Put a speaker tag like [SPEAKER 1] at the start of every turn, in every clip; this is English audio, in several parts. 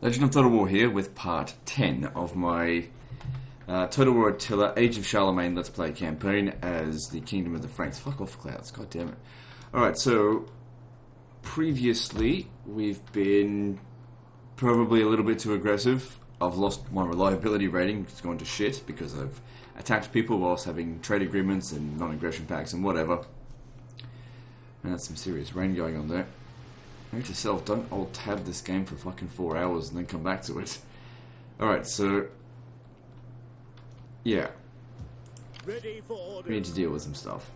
[SPEAKER 1] Legend of Total War here with part 10 of my Total War Attila, Age of Charlemagne Let's Play campaign as the Kingdom of the Franks. Fuck off, clouds, god damn it. Alright, so previously we've been probably a little bit too aggressive. I've lost my reliability rating, it's gone to shit because I've attacked people whilst having trade agreements and non-aggression pacts and whatever. And that's some serious rain going on there. Note to self, don't alt-tab this game for fucking 4 hours and then come back to it. Alright, so yeah. We need to deal with some stuff.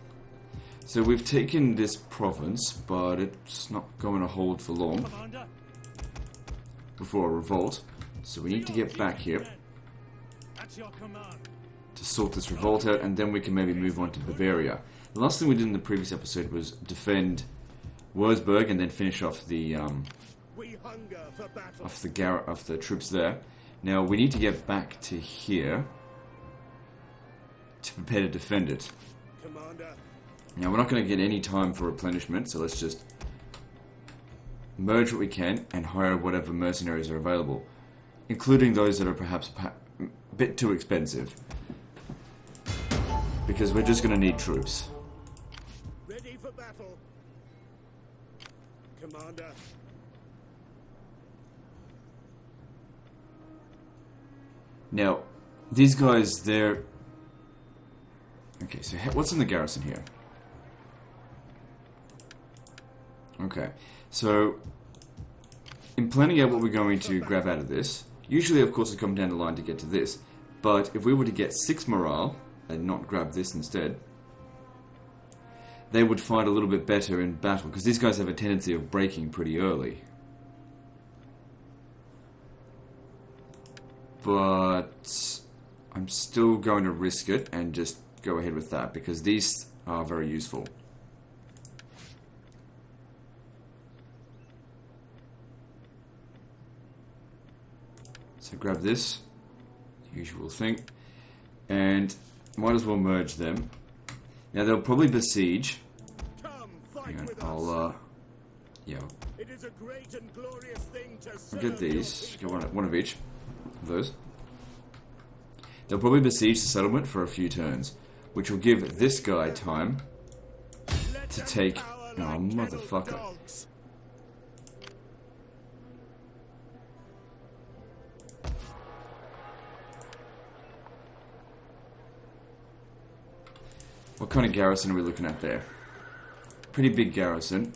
[SPEAKER 1] So we've taken this province, but it's not going to hold for long before a revolt. So we need to get back here to sort this revolt out, and then we can maybe move on to Bavaria. The last thing we did in the previous episode was defend Wurzburg and then finish off the troops there. Now we need to get back to here to prepare to defend it. Now we're not going to get any time for replenishment, so let's just merge what we can and hire whatever mercenaries are available, including those that are perhaps a bit too expensive, because we're just going to need troops.
[SPEAKER 2] Ready for battle, Commander.
[SPEAKER 1] Now, these guys, they're... Okay, so what's in the garrison here? Okay, so in planning out what we're going to grab out of this, usually of course we come down the line to get to this, but if we were to get 6 morale and not grab this instead, they would fight a little bit better in battle, because these guys have a tendency of breaking pretty early. But I'm still going to risk it and just go ahead with that, because these are very useful. So grab this, usual thing, and might as well merge them. Now they'll probably besiege. Hang on, I'll yeah.
[SPEAKER 2] It is a great and glorious thing to
[SPEAKER 1] I'll get these. Get one of each of those. They'll probably besiege the settlement for a few turns, which will give this guy time to take. Oh, motherfucker! What kind of garrison are we looking at there? Pretty big garrison.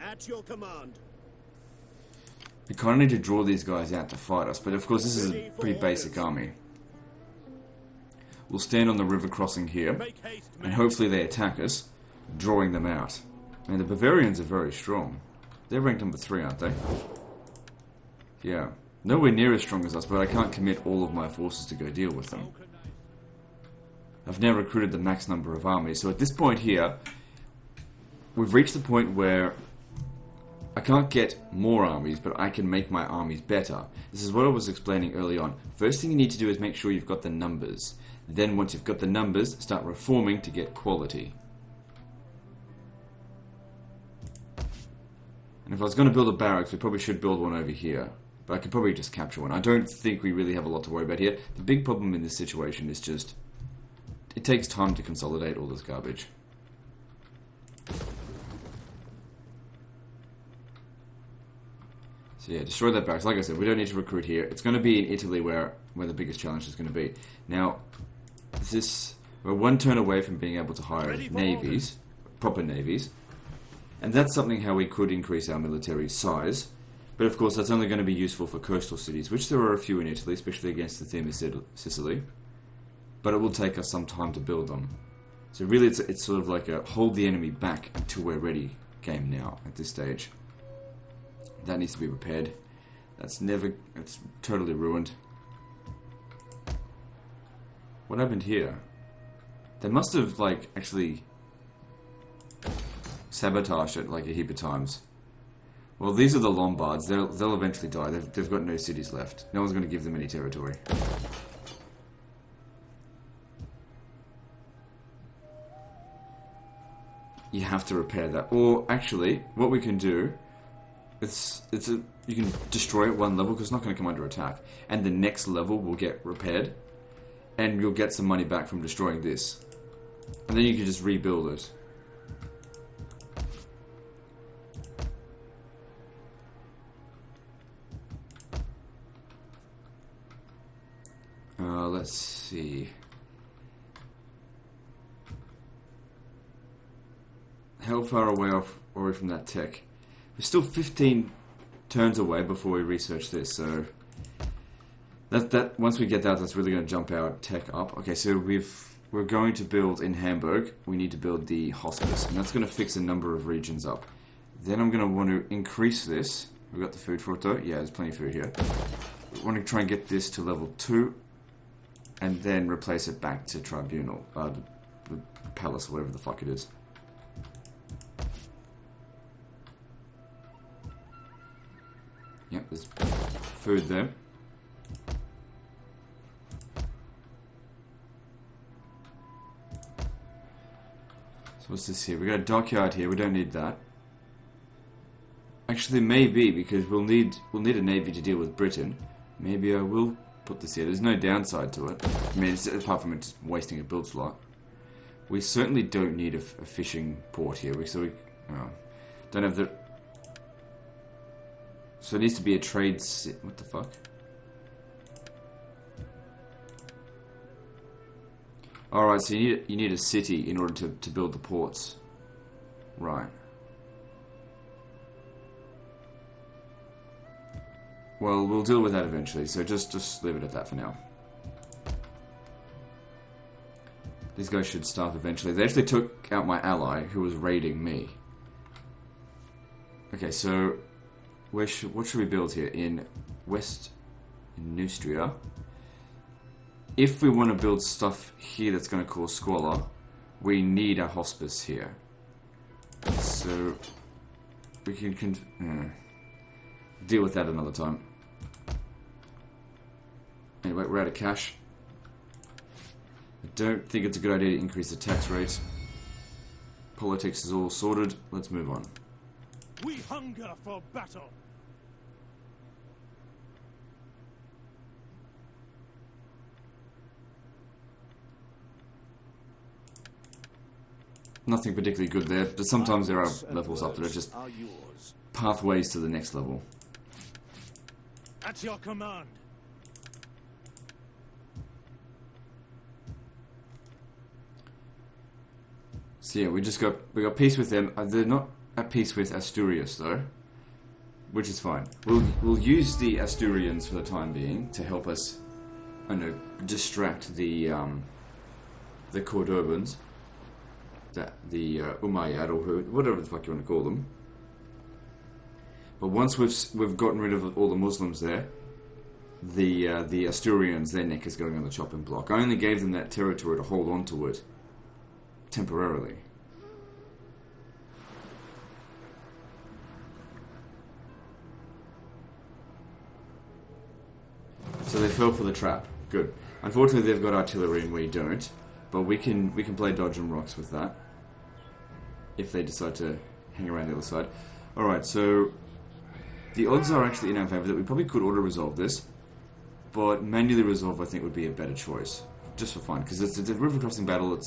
[SPEAKER 2] At your command.
[SPEAKER 1] We kind of need to draw these guys out to fight us, but of course this is a pretty basic army. We'll stand on the river crossing here, and hopefully they attack us, drawing them out. And the Bavarians are very strong. They're ranked number 3, aren't they? Yeah. Nowhere near as strong as us, but I can't commit all of my forces to go deal with them. I've now recruited the max number of armies, so at this point here, we've reached the point where I can't get more armies, but I can make my armies better. This is what I was explaining early on. First thing you need to do is make sure you've got the numbers. Then once you've got the numbers, start reforming to get quality. And if I was going to build a barracks, we probably should build one over here. But I could probably just capture one. I don't think we really have a lot to worry about here. The big problem in this situation is just... it takes time to consolidate all this garbage. So yeah, destroy that barracks. Like I said, we don't need to recruit here. It's going to be in Italy where the biggest challenge is going to be. Now, we're one turn away from being able to hire navies, proper navies. And that's something how we could increase our military size. But of course, that's only going to be useful for coastal cities, which there are a few in Italy, especially against the theme of Sicily. But it will take us some time to build them. So really, it's sort of like a hold the enemy back until we're ready game now at this stage. That needs to be repaired. It's totally ruined. What happened here? They must have, like, actually sabotaged it, like, a heap of times. Well, these are the Lombards. They'll eventually die. They've got no cities left. No one's going to give them any territory. You have to repair that. Or, actually, what we can do You can destroy it one level because it's not going to come under attack, and the next level will get repaired, and you'll get some money back from destroying this, and then you can just rebuild it. Let's see. How far away from that tech? We're still 15 turns away before we research this, so that once we get that, that's really going to jump our tech up. Okay, so we're going to build in Hamburg. We need to build the hospice, and that's going to fix a number of regions up. Then I'm going to want to increase this. We've got the food for it though. Yeah, there's plenty of food here. We want to try and get this to level 2, and then replace it back to Tribunal, the palace, whatever the fuck it is. Yep, there's food there. So what's this here? We got a dockyard here. We don't need that. Actually, maybe, because we'll need a navy to deal with Britain. Maybe I will put this here. There's no downside to it. I mean, apart from it's wasting a build slot. We certainly don't need a fishing port here. We don't have the. So it needs to be a trade. What the fuck? All right. So you need a city in order to build the ports. Right. Well, we'll deal with that eventually, so just leave it at that for now. These guys should starve eventually. They actually took out my ally, who was raiding me. Okay, so what should we build here? In West Neustria. If we want to build stuff here that's going to cause squalor, we need a hospice here. So we can deal with that another time. Anyway, we're out of cash. I don't think it's a good idea to increase the tax rate. Politics is all sorted. Let's move on.
[SPEAKER 2] We hunger for battle.
[SPEAKER 1] Nothing particularly good there, but sometimes there are levels up that are just pathways to the next level.
[SPEAKER 2] At your command.
[SPEAKER 1] So yeah, we got peace with them. They're not at peace with Asturias though, which is fine. We'll use the Asturians for the time being to help us, I know, distract the Cordobans, the Umayyad or whatever the fuck you want to call them. But once we've gotten rid of all the Muslims there, the Asturians, their neck is going on the chopping block. I only gave them that territory to hold on to it temporarily. So they fell for the trap. Good. Unfortunately, they've got artillery and we don't, but we can play dodge and rocks with that if they decide to hang around the other side. All right, so the odds are actually in our favor that we probably could auto-resolve this, but manually resolve I think would be a better choice, just for fun, because it's a river crossing battle.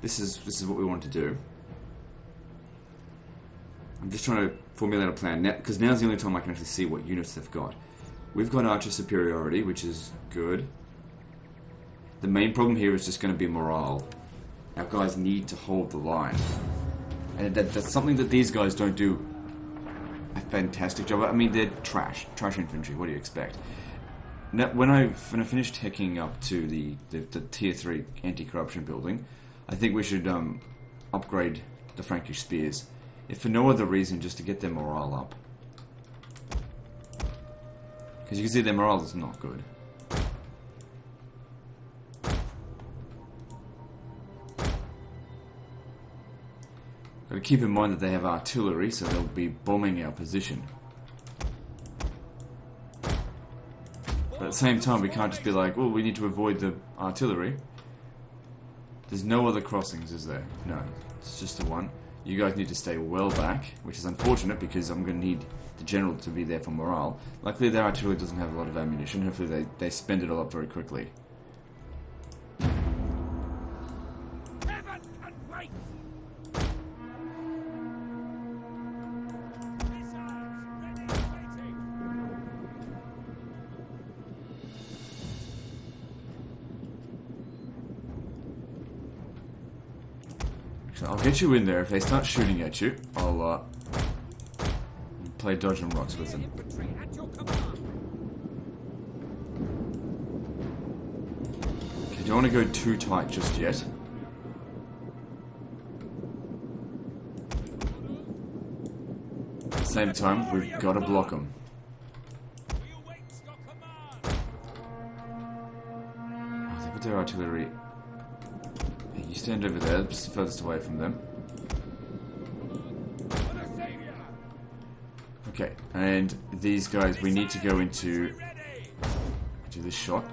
[SPEAKER 1] This is what we want to do. I'm just trying to formulate a plan now, because now's the only time I can actually see what units they've got. We've got archer superiority, which is good. The main problem here is just going to be morale. Our guys need to hold the line, and that's something that these guys don't do a fantastic job. I mean, they're trash infantry. What do you expect? Now, when I finished hacking up to the tier 3 anti-corruption building, I think we should upgrade the Frankish spears, if for no other reason, just to get their morale up. Because you can see their morale is not good. Got to keep in mind that they have artillery, so they'll be bombing our position. But at the same time, we can't just be like, well, we need to avoid the artillery. There's no other crossings, is there? No, it's just the one. You guys need to stay well back, which is unfortunate because I'm going to need the general to be there for morale. Luckily their artillery doesn't have a lot of ammunition. Hopefully they spend it all up very quickly. I'll get you in there. If they start shooting at you, I'll play dodge and rocks with them. Okay, don't want to go too tight just yet. At the same time, we've got to block them. Oh, they put their artillery. You stand over there, just furthest away from them. Okay, and these guys, we need to go into this shot.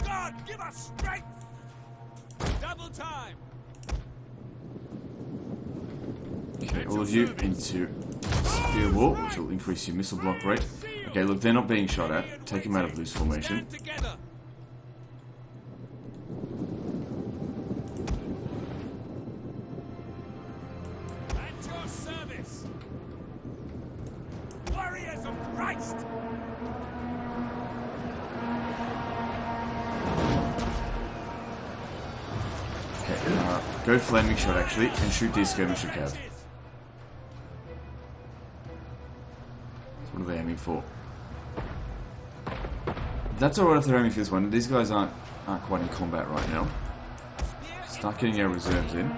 [SPEAKER 2] God, give us strength. Double time.
[SPEAKER 1] Okay, all of you into spear wall, which will increase your missile block rate. Okay, look, they're not being shot at. Take them out of loose formation. Go flaming shot actually, and shoot these skirmisher cav. So what are they aiming for? That's alright if they're aiming for this one. These guys aren't quite in combat right now. Start getting our reserves in.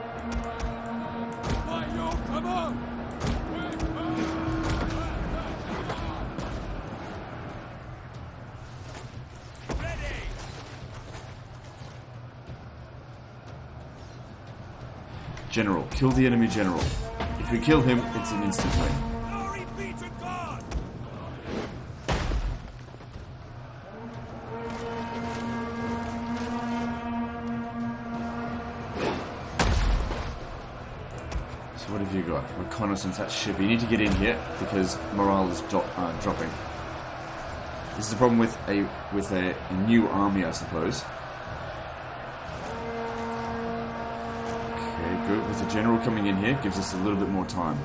[SPEAKER 1] General, kill the enemy general. If we kill him, it's an instant win.
[SPEAKER 2] Glory be to God.
[SPEAKER 1] So what have you got? Reconnaissance, that ship. You need to get in here because morale is dropping. This is the problem with a new army, I suppose. Good, with the general coming in here, gives us a little bit more time.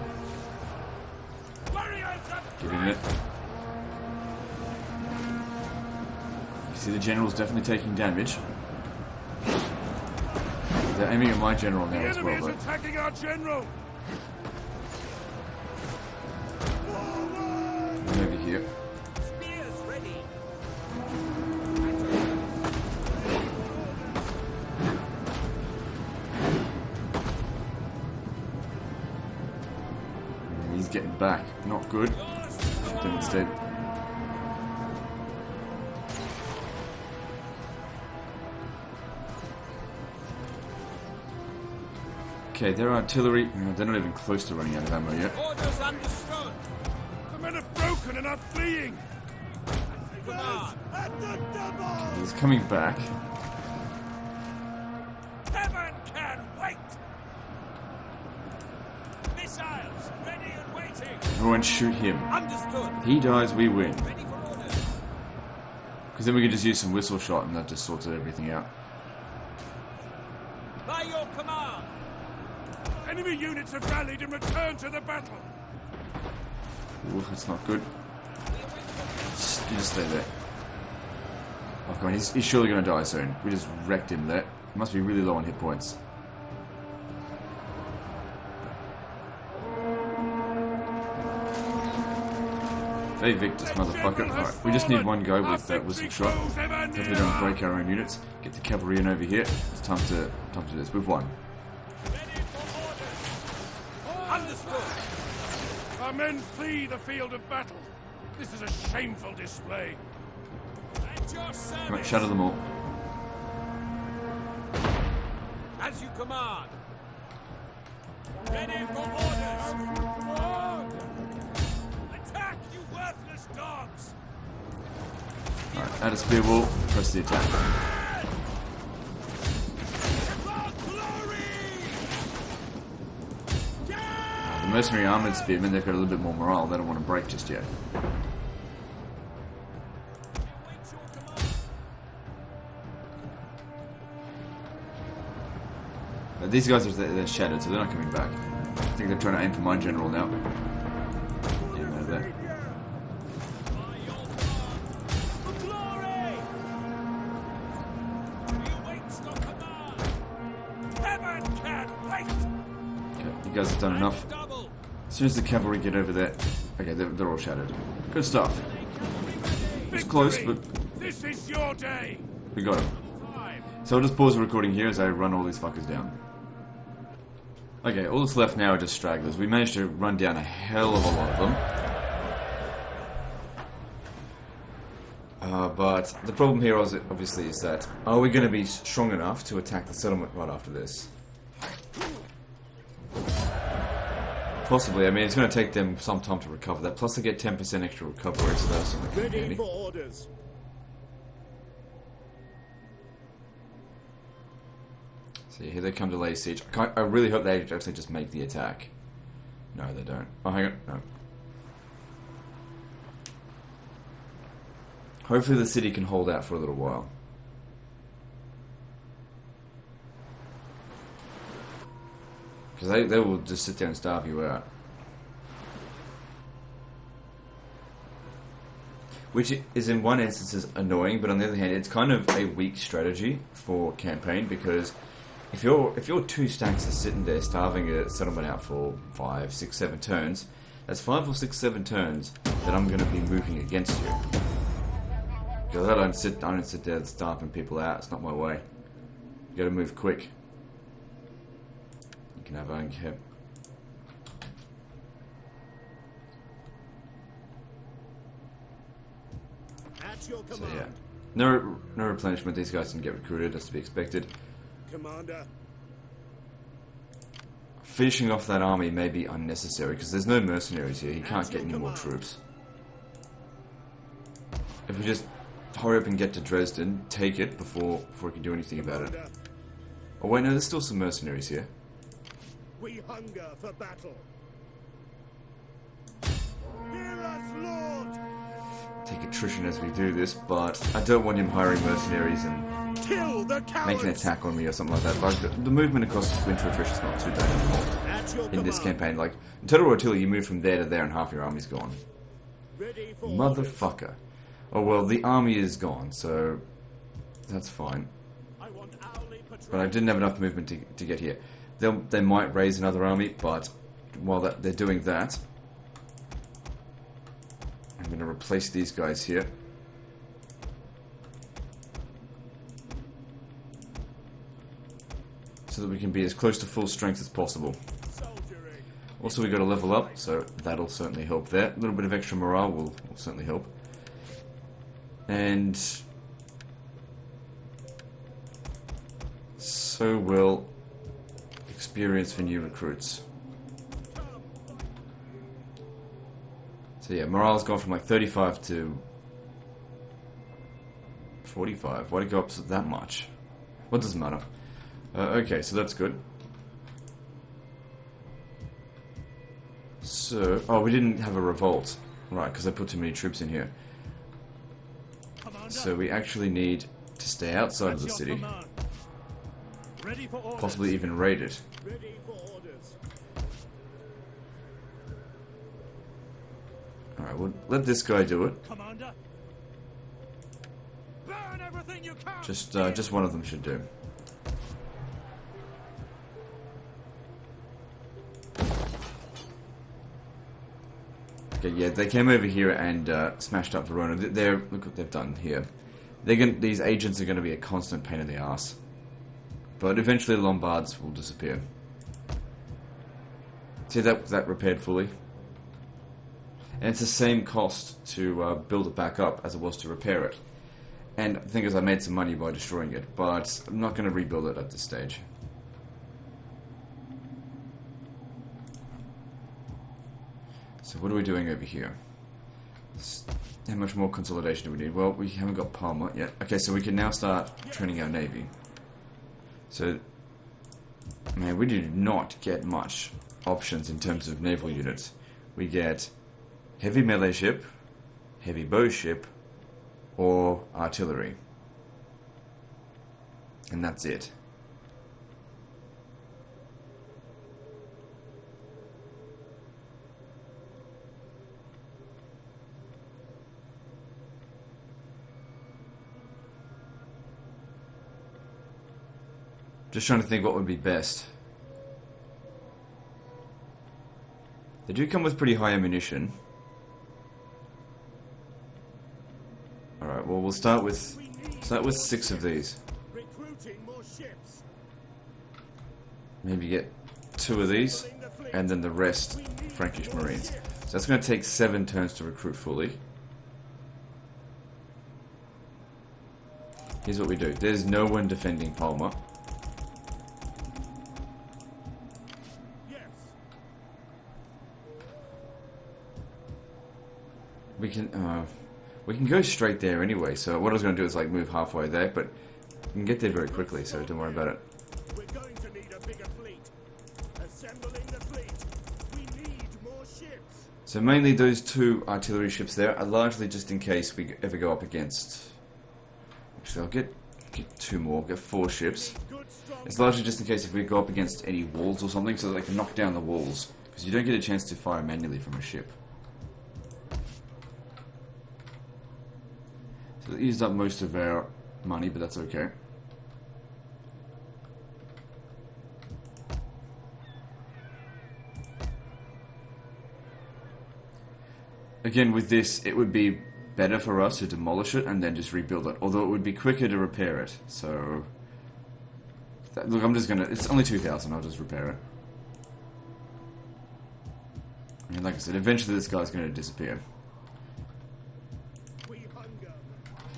[SPEAKER 1] Get in it. You see the general's definitely taking damage. They're aiming at my general now as well, though.
[SPEAKER 2] Attacking our general.
[SPEAKER 1] Come over here.
[SPEAKER 2] Spears ready.
[SPEAKER 1] He's getting back. Not good. Shoot them instead. Okay, their artillery, they're not even close to running out of ammo yet.
[SPEAKER 2] Orders understood. The men have broken and are fleeing.
[SPEAKER 1] He's coming back.
[SPEAKER 2] Heaven can wait. Missiles ready and waiting.
[SPEAKER 1] Everyone shoot him.
[SPEAKER 2] Understood.
[SPEAKER 1] He dies, we win.
[SPEAKER 2] Ready for orders.
[SPEAKER 1] Because then we can just use some whistle shot and that just sorts everything out.
[SPEAKER 2] By your command. Enemy units have rallied and returned to the battle.
[SPEAKER 1] Ooh, that's not good. You just stay there. Oh, come on, he's surely going to die soon. We just wrecked him there. He must be really low on hit points. They Victus, motherfucker. Alright, we just need one go with that whistle shot. Hopefully don't break our own units. Get the cavalry in over here. It's time to do this. We've won.
[SPEAKER 2] Understood. Our men flee the field of battle. This is a shameful display. At your service.
[SPEAKER 1] Come on, shatter them all.
[SPEAKER 2] As you command. Ready for orders. Attack, you worthless dogs.
[SPEAKER 1] Alright, add a spear wall. Press the attack. Mercenary armoured spearmen, they've got a little bit more morale. They don't want to break just yet. These guys are they're shattered, so they're not coming back. I think they're trying to aim for my general now. Get him out of there. Okay, you guys have done enough. As soon as the cavalry get over there, okay, they're all shattered. Good stuff. It's close, but
[SPEAKER 2] this is your day.
[SPEAKER 1] We got him. So I'll just pause the recording here as I run all these fuckers down. Okay, all that's left now are just stragglers. We managed to run down a hell of a lot of them. But the problem here obviously is that, are we going to be strong enough to attack the settlement right after this? Possibly. I mean, it's going to take them some time to recover that. Plus they get 10% extra recovery, so that's something kind of handy.
[SPEAKER 2] For orders.
[SPEAKER 1] So here they come to lay siege. I really hope they actually just make the attack. No, they don't. Oh, hang on. No. Hopefully the city can hold out for a little while. Because they will just sit there and starve you out. Which is in one instance annoying, but on the other hand, it's kind of a weak strategy for campaign, because if your 2 stacks are sitting there starving a settlement out for 5, 6, 7 turns, that's 5 or 6, 7 turns that I'm going to be moving against you. Because I don't sit there starving people out. It's not my way. You got to move quick. You can have own cap. So yeah, no replenishment. These guys didn't get recruited, as to be expected.
[SPEAKER 2] Commander.
[SPEAKER 1] Finishing off that army may be unnecessary because there's no mercenaries here. He can't get any more troops. If we just hurry up and get to Dresden, take it before we can do anything about it. Oh wait, no, there's still some mercenaries here.
[SPEAKER 2] We hunger for battle. Hear us, Lord.
[SPEAKER 1] Take attrition as we do this, but I don't want him hiring mercenaries and make an attack on me or something like that. Like the movement across winter attrition is not too bad anymore in this campaign. Like in Total Attila, you move from there to there and half your army's gone. Motherfucker. Oh well, the army is gone, so that's fine. But I didn't have enough movement to get here. They might raise another army, but while they're doing that, I'm going to replace these guys here. So that we can be as close to full strength as possible. Also, we got to level up, so that'll certainly help there. A little bit of extra morale will certainly help. And so will experience for new recruits. So yeah, morale's gone from like 35 to 45. Why'd it go up that much? What doesn't matter? Okay, so that's good. So, oh, we didn't have a revolt. Right, because I put too many troops in here. So we actually need to stay outside of the city. Possibly even raid it. Alright, we'll let this guy do it. Just one of them should do. Okay, yeah, they came over here and smashed up Verona. Look what they've done here. These agents are going to be a constant pain in the ass. But eventually the Lombards will disappear. See that repaired fully? And it's the same cost to build it back up as it was to repair it. And the thing is, I made some money by destroying it, but I'm not going to rebuild it at this stage. So what are we doing over here? How much more consolidation do we need? Well, we haven't got Parma yet. Okay, so we can now start training our navy. So, man, we did not get much options in terms of naval units. We get heavy melee ship, heavy bow ship, or artillery. And that's it. Just trying to think what would be best. They do come with pretty high ammunition. Alright, well we'll start with 6 of these. Maybe get 2 of these, and then the rest Frankish Marines. So that's going to take 7 turns to recruit fully. Here's what we do. There's no one defending Palma. We can go straight there anyway, so what I was going to do is like move halfway there, but we can get there very quickly, so don't worry about it.
[SPEAKER 2] We're going to need a bigger fleet. Assembling the fleet. We need more ships.
[SPEAKER 1] So mainly those 2 artillery ships there are largely just in case we ever go up against... Actually, I'll get 2 more, get 4 ships. It's largely just in case if we go up against any walls or something, so that they can knock down the walls. Because you don't get a chance to fire manually from a ship. So it used up most of our money, but that's okay. Again, with this, it would be better for us to demolish it and then just rebuild it. Although it would be quicker to repair it. So, look, I'm just gonna... It's only 2,000, I'll just repair it. I mean, like I said, eventually this guy's gonna disappear.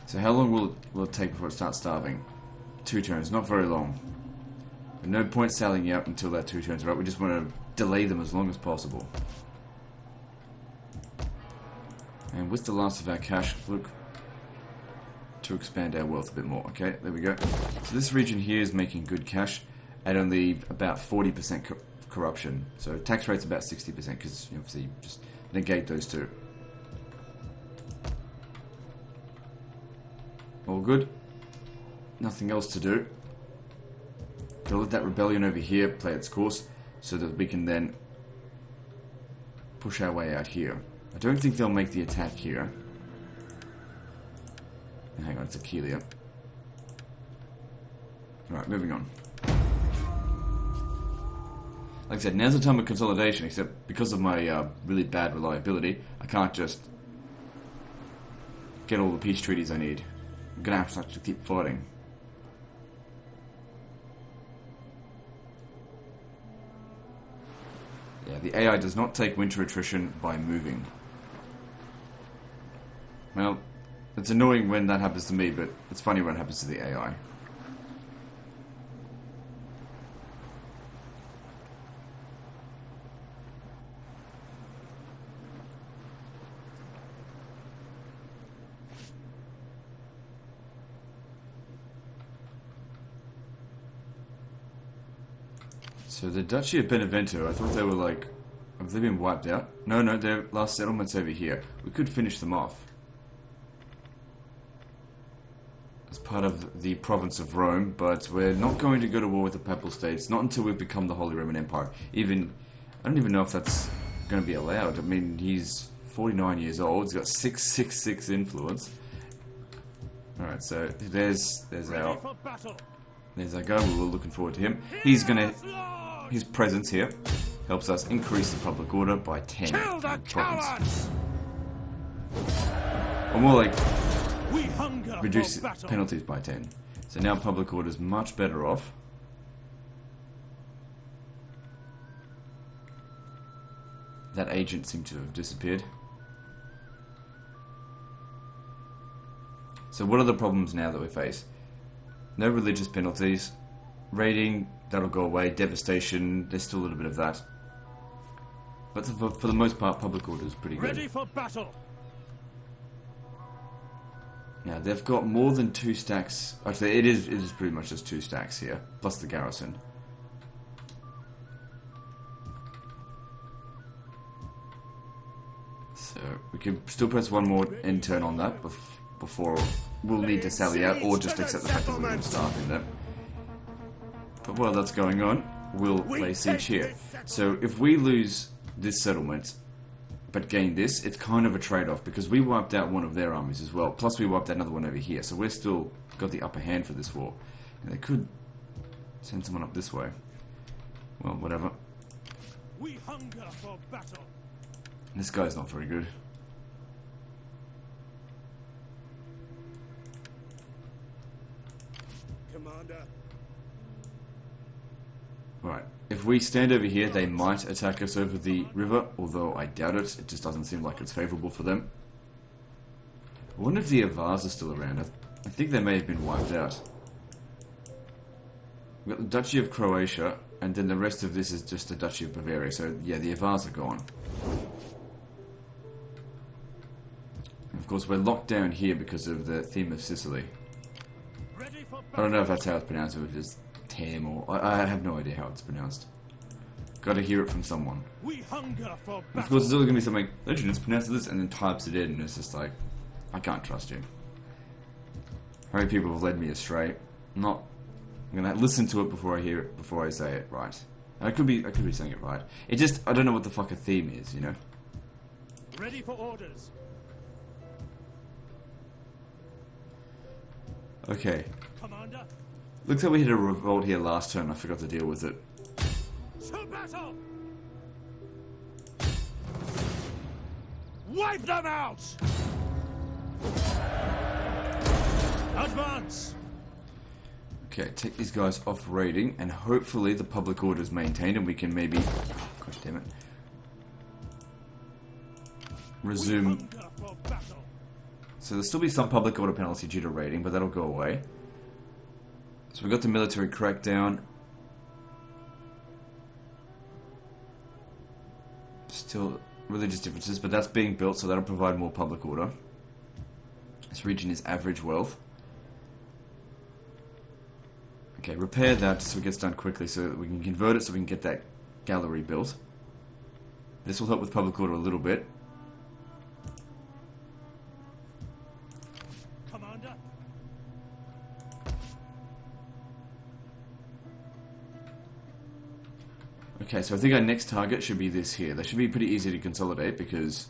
[SPEAKER 1] So how long will it take before it starts starving? 2 turns, not very long. But no point sailing out until that 2 turns are up. We just want to delay them as long as possible. And with the last of our cash, look, to expand our wealth a bit more. Okay, there we go. So this region here is making good cash at only about 40% corruption. So tax rate's about 60% because obviously you just negate those 2. All good. Nothing else to do. Gotta let that rebellion over here play its course so that we can then push our way out here. I don't think they'll make the attack here. Hang on, it's Attila. Alright, moving on. Like I said, now's the time of consolidation, except because of my really bad reliability, I can't just get all the peace treaties I need. I'm gonna have to keep fighting. Yeah, the AI does not take winter attrition by moving. Well, it's annoying when that happens to me, but it's funny when it happens to the AI. So the Duchy of Benevento, I thought they were like... Have they been wiped out? No, their last settlement's over here. We could finish them off. As part of the province of Rome, but we're not going to go to war with the Papal States, not until we've become the Holy Roman Empire. I don't even know if that's going to be allowed. I mean, he's 49 years old, he's got 666 influence. Alright, so there's our guy, we were looking forward to him. His presence here helps us increase the public order by 10
[SPEAKER 2] Kill the cowards!
[SPEAKER 1] Or more like,
[SPEAKER 2] We hunger
[SPEAKER 1] reduce
[SPEAKER 2] for battle.
[SPEAKER 1] penalties by 10. So now public order is much better off. That agent seemed to have disappeared. So what are the problems now that we face? No religious penalties. Raiding, that'll go away. Devastation, there's still a little bit of that. But for the most part, public order is pretty good.
[SPEAKER 2] Ready for battle.
[SPEAKER 1] Now, they've got more than 2 stacks. Actually, it is pretty much just 2 stacks here, plus the garrison. So we could still press one more end turn on that before we'll need to sally out, or just accept the fact that we're going to start in that. But while that's going on, we'll lay siege here. So if we lose this settlement, but gain this, it's kind of a trade-off, because we wiped out one of their armies as well, plus we wiped out another one over here, so we're still got the upper hand for this war. And they could send someone up this way. Well, whatever.
[SPEAKER 2] We hunger for battle.
[SPEAKER 1] This guy's not very good.
[SPEAKER 2] Commander.
[SPEAKER 1] Right. If we stand over here, they might attack us over the river, although I doubt it. It just doesn't seem like it's favourable for them. I wonder if the Avars are still around. I think they may have been wiped out. We've got the Duchy of Croatia, and then the rest of this is just the Duchy of Bavaria. So, yeah, the Avars are gone. And of course, we're locked down here because of the theme of Sicily. I don't know if that's how it's pronounced, or if it's Tam, or... I have no idea how it's pronounced. Gotta hear it from someone.
[SPEAKER 2] We hunger for
[SPEAKER 1] Of course, there's always gonna be something, legend, it's pronounced this, and then types it in, and it's just like, I can't trust you. How many people have led me astray? I'm gonna listen to it before I hear it, before I say it right. And I could be saying it right. It just, I don't know what the fuck a theme is, you know?
[SPEAKER 2] Ready for orders.
[SPEAKER 1] Okay.
[SPEAKER 2] Commander.
[SPEAKER 1] Looks like we hit a revolt here last turn, I forgot to deal with it.
[SPEAKER 2] To battle! Wipe them out! Advance!
[SPEAKER 1] Okay, take these guys off raiding, and hopefully the public order is maintained, and we can maybe... God damn it. Resume... So there'll still be some public order penalty due to raiding, but that'll go away. So we got the military crackdown. Still religious differences, but that's being built, so that'll provide more public order. This region is average wealth. Okay, repair that so it gets done quickly, so that we can convert it so we can get that gallery built. This will help with public order a little bit.
[SPEAKER 2] Commander.
[SPEAKER 1] Okay, so I think our next target should be this here. That should be pretty easy to consolidate because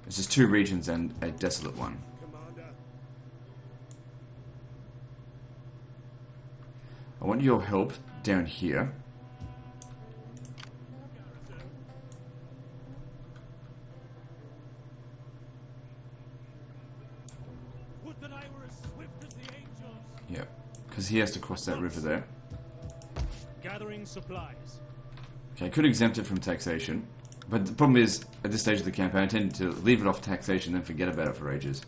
[SPEAKER 1] it's just 2 regions and a desolate one.
[SPEAKER 2] Commander.
[SPEAKER 1] I want your help down here.
[SPEAKER 2] Would that I were as swift as the angels.
[SPEAKER 1] Yep, because he has to cross that river there.
[SPEAKER 2] Gathering supplies.
[SPEAKER 1] Okay, I could exempt it from taxation, but the problem is, at this stage of the campaign, I tend to leave it off taxation and then forget about it for ages.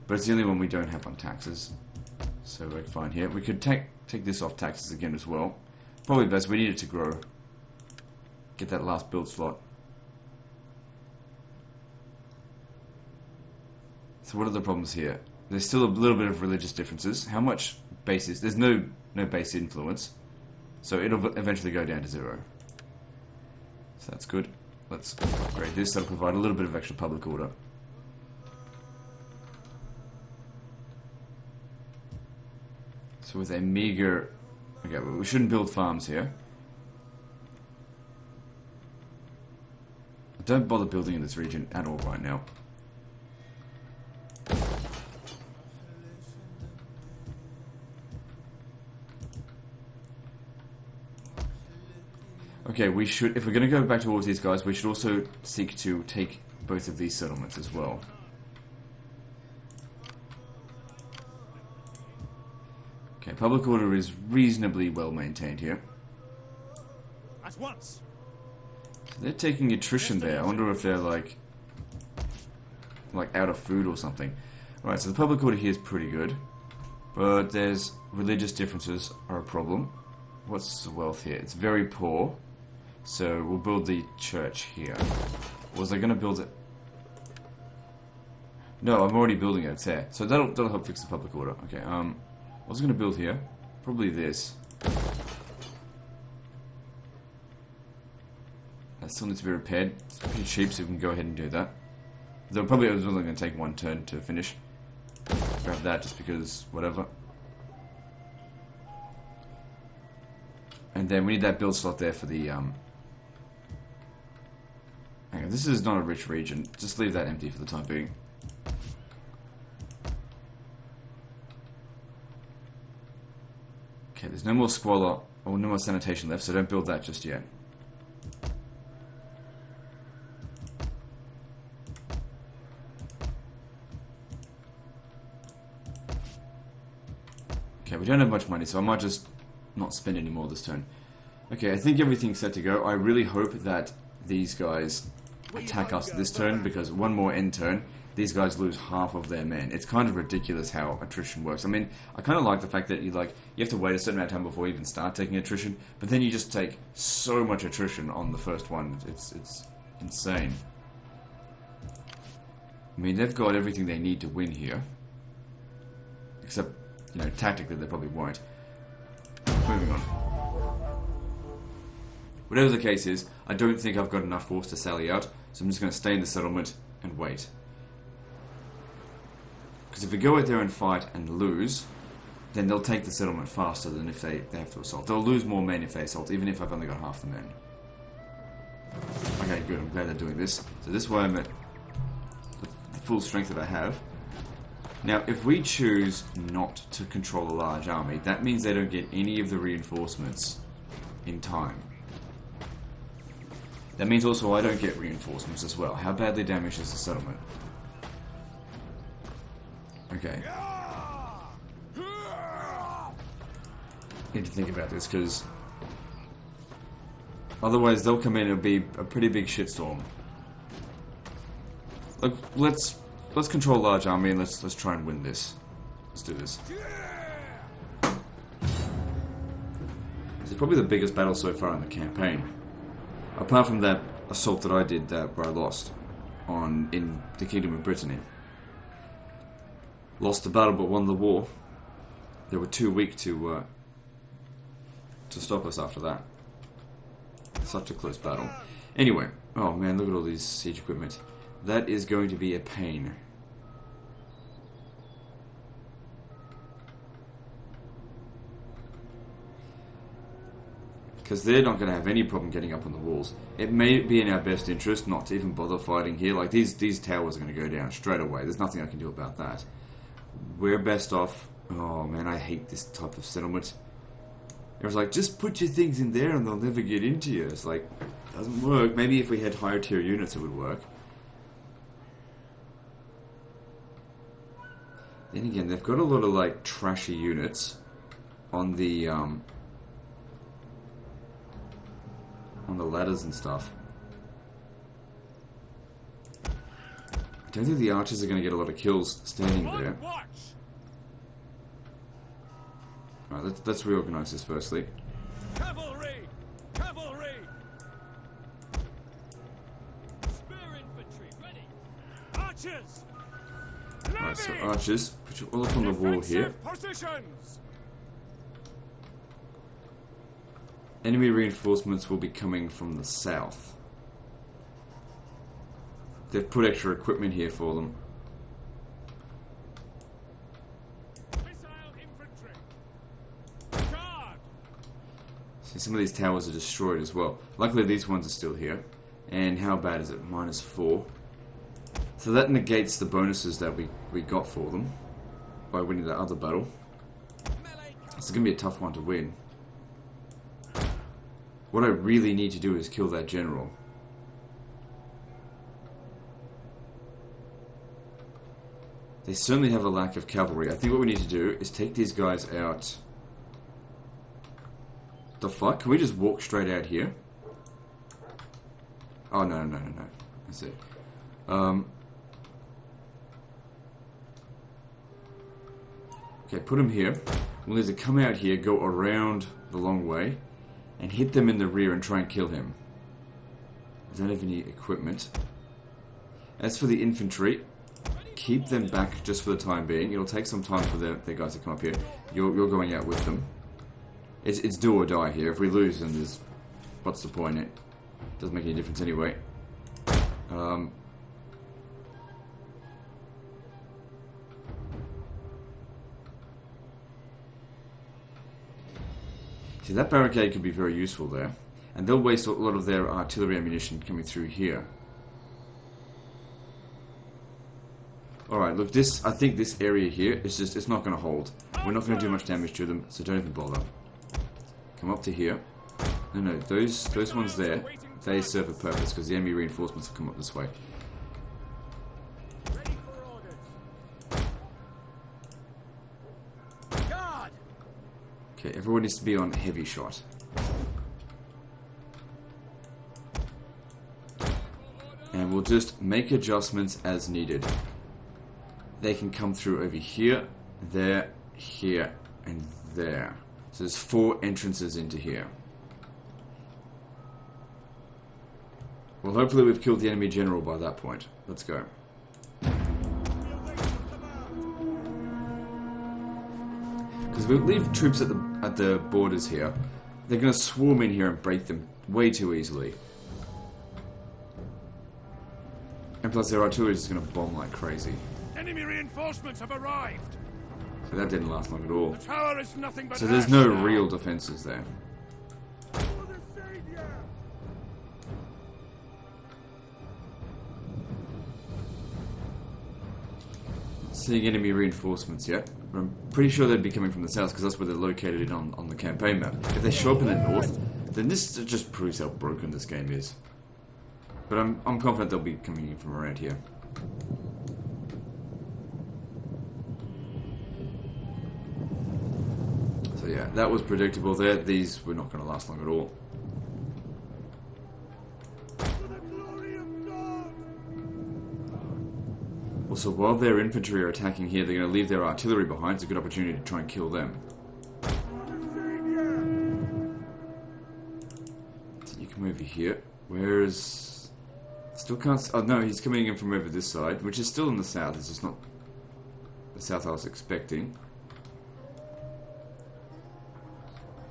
[SPEAKER 1] But it's the only one we don't have on taxes, so we're fine here. We could take this off taxes again as well. Probably best, we need it to grow. Get that last build slot. So what are the problems here? There's still a little bit of religious differences. How much base is... There's no base influence. So it'll eventually go down to 0. So that's good. Let's upgrade this. That'll provide a little bit of extra public order. So with a meager... Okay, well, we shouldn't build farms here. Don't bother building in this region at all right now. Okay, we should, if we're going to go back towards these guys, we should also seek to take both of these settlements as well. Okay, public order is reasonably well maintained here.
[SPEAKER 2] At once.
[SPEAKER 1] So they're taking attrition there. I wonder if they're like out of food or something. Right, so the public order here is pretty good, but there's religious differences are a problem. What's the wealth here? It's very poor. So we'll build the church here. Was I going to build it? No, I'm already building it. It's there. So that'll help fix the public order. Okay. What was I going to build here? Probably this. That still needs to be repaired. It's pretty cheap, so we can go ahead and do that. Though probably it was only going to take one turn to finish. Grab that just because, whatever. And then we need that build slot there for the, Hang on, this is not a rich region. Just leave that empty for the time being. Okay, there's no more squalor, or no more sanitation left, so don't build that just yet. Okay, we don't have much money, so I might just not spend any more this turn. Okay, I think everything's set to go. I really hope that these guys attack us this turn, because one more end turn, these guys lose half of their men. It's kind of ridiculous how attrition works. I mean, I kind of like the fact that you have to wait a certain amount of time before you even start taking attrition, but then you just take so much attrition on the first one. It's insane. I mean, they've got everything they need to win here. Except, you know, tactically they probably won't. Moving on. Whatever the case is, I don't think I've got enough force to sally out, so I'm just going to stay in the settlement and wait. Because if we go out there and fight and lose, then they'll take the settlement faster than if they have to assault. They'll lose more men if they assault, even if I've only got half the men. Okay, good, I'm glad they're doing this. So this way I'm at the full strength that I have. Now, if we choose not to control a large army, that means they don't get any of the reinforcements in time. That means also I don't get reinforcements as well. How badly damaged is the settlement? Okay. Need to think about this, because otherwise they'll come in and it'll be a pretty big shitstorm. Look, let's control a large army and let's try and win this. Let's do this. This is probably the biggest battle so far in the campaign. Apart from that assault that I did where I lost in the Kingdom of Brittany. Lost the battle but won the war. They were too weak to stop us after that. Such a close battle. Anyway, oh man, look at all these siege equipment. That is going to be a pain. Because they're not going to have any problem getting up on the walls. It may be in our best interest not to even bother fighting here. Like, these towers are going to go down straight away. There's nothing I can do about that. We're best off... Oh man, I hate this type of settlement. It was like, just put your things in there and they'll never get into you. It's like, doesn't work. Maybe if we had higher tier units it would work. Then again, they've got a lot of like trashy units on the ladders and stuff. I don't think the archers are going to get a lot of kills standing there. Alright, let's reorganize this firstly.
[SPEAKER 2] Cavalry! Cavalry! Spear infantry ready! Archers!
[SPEAKER 1] Alright, so archers, put you all up on the wall here.
[SPEAKER 2] Positions!
[SPEAKER 1] Enemy reinforcements will be coming from the south. They've put extra equipment here for them.
[SPEAKER 2] Missile infantry! Guard!
[SPEAKER 1] See, some of these towers are destroyed as well. Luckily these ones are still here. And how bad is it? -4. So that negates the bonuses that we got for them by winning that other battle. It's going to be a tough one to win. What I really need to do is kill that general. They certainly have a lack of cavalry. I think what we need to do is take these guys out. The fuck? Can we just walk straight out here? Oh, no. That's it. Okay, put them here. We'll either come out here, go around the long way, and hit them in the rear and try and kill him. I don't have any equipment. As for the infantry, keep them back just for the time being. It'll take some time for their guys to come up here. You're going out with them. It's do or die here. If we lose, then there's... What's the point? Doesn't make any difference anyway. See, that barricade could be very useful there. And they'll waste a lot of their artillery ammunition coming through here. Alright, look, I think this area here is just, it's not going to hold. We're not going to do much damage to them, so don't even bother. Come up to here. No, those ones there, they serve a purpose, because the enemy reinforcements will come up this way. Okay, everyone needs to be on heavy shot. And we'll just make adjustments as needed. They can come through over here, there, here, and there. So there's 4 entrances into here. Well, hopefully we've killed the enemy general by that point. Let's go. Because if we leave troops at the borders here, they're going to swarm in here and break them way too easily. And plus their artillery is just going to bomb like crazy.
[SPEAKER 2] Enemy reinforcements have arrived.
[SPEAKER 1] So that didn't last long at all.
[SPEAKER 2] The tower is nothing but
[SPEAKER 1] so there's no real defenses there. Seeing enemy reinforcements yet, but I'm pretty sure they'd be coming from the south because that's where they're located on the campaign map. If they show up in the north, then this just proves how broken this game is. But I'm confident they'll be coming in from around here. So yeah, that was predictable there. These were not going to last long at all. Also, while their infantry are attacking here, they're going to leave their artillery behind. It's a good opportunity to try and kill them. So you come over here. Where's... Still can't... Oh no, he's coming in from over this side, which is still in the south. It's just not the south I was expecting.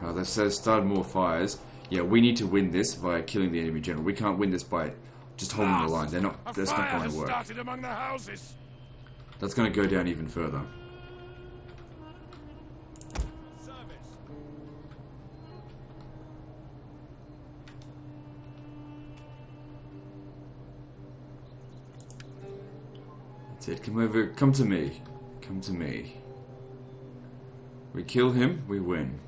[SPEAKER 1] Oh, they've started more fires. Yeah, we need to win this via killing the enemy general. We can't win this by just holding the line. That's not going to work.
[SPEAKER 2] Started among the houses.
[SPEAKER 1] That's going to go down even further. That's it. Come over. Come to me. Come to me. We kill him, we win.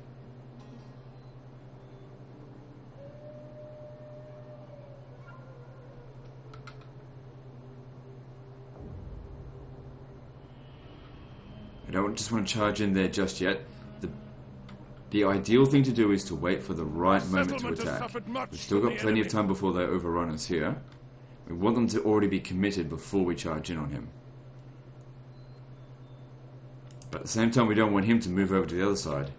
[SPEAKER 1] I don't just want to charge in there just yet. The ideal thing to do is to wait for the right moment to attack. We've still got plenty of time before they overrun us here. We want them to already be committed before we charge in on him. But at the same time, we don't want him to move over to the other side.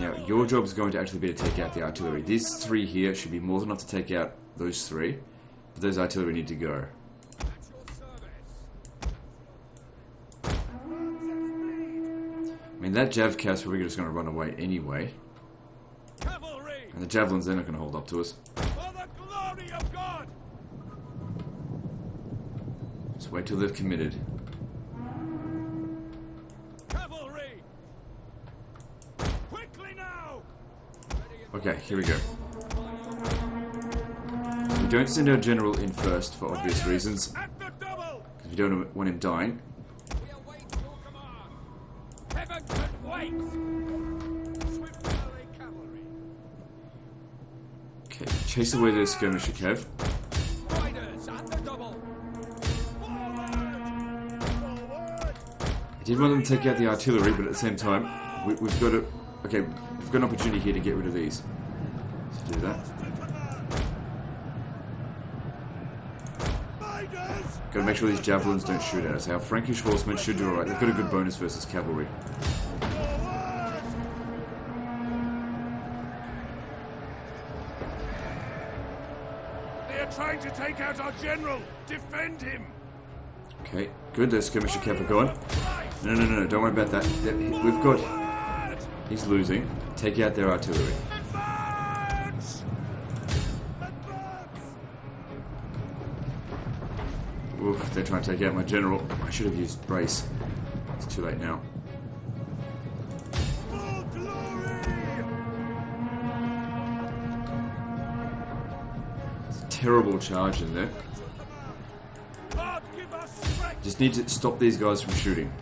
[SPEAKER 1] Now, your job is going to actually be to take out the artillery. These 3 here should be more than enough to take out those 3. But those artillery need to go. I mean, that Jav cast probably just going to run away anyway.
[SPEAKER 2] Cavalry!
[SPEAKER 1] And the javelins, they're not going to hold up to us.
[SPEAKER 2] For the glory of God!
[SPEAKER 1] Just wait till they've committed.
[SPEAKER 2] Cavalry! Quickly now!
[SPEAKER 1] Okay, here we go. We don't send our general in first for obvious reasons.
[SPEAKER 2] At the double!
[SPEAKER 1] Because we don't want him dying.
[SPEAKER 2] We await your command. Heaven can wait. Swift melee cavalry.
[SPEAKER 1] Okay, chase away those skirmisher Kev.
[SPEAKER 2] Riders at the double. Forward!
[SPEAKER 1] I did want them to take out the artillery, but at the same time, we've got to... Okay, we've got an opportunity here to get rid of these. Let's do that. Got to make sure these javelins don't shoot at us. Our Frankish horsemen should do alright. They've got a good bonus versus cavalry.
[SPEAKER 2] They are trying to take out our general. Defend him.
[SPEAKER 1] Okay, good. Those skirmisher Kev are gone. No. Don't worry about that. We've got... He's losing. Take out their artillery.
[SPEAKER 2] Advance!
[SPEAKER 1] Oof, they're trying to take out my general. I should have used brace. It's too late now. It's a terrible charge in there. Just need to stop these guys from shooting.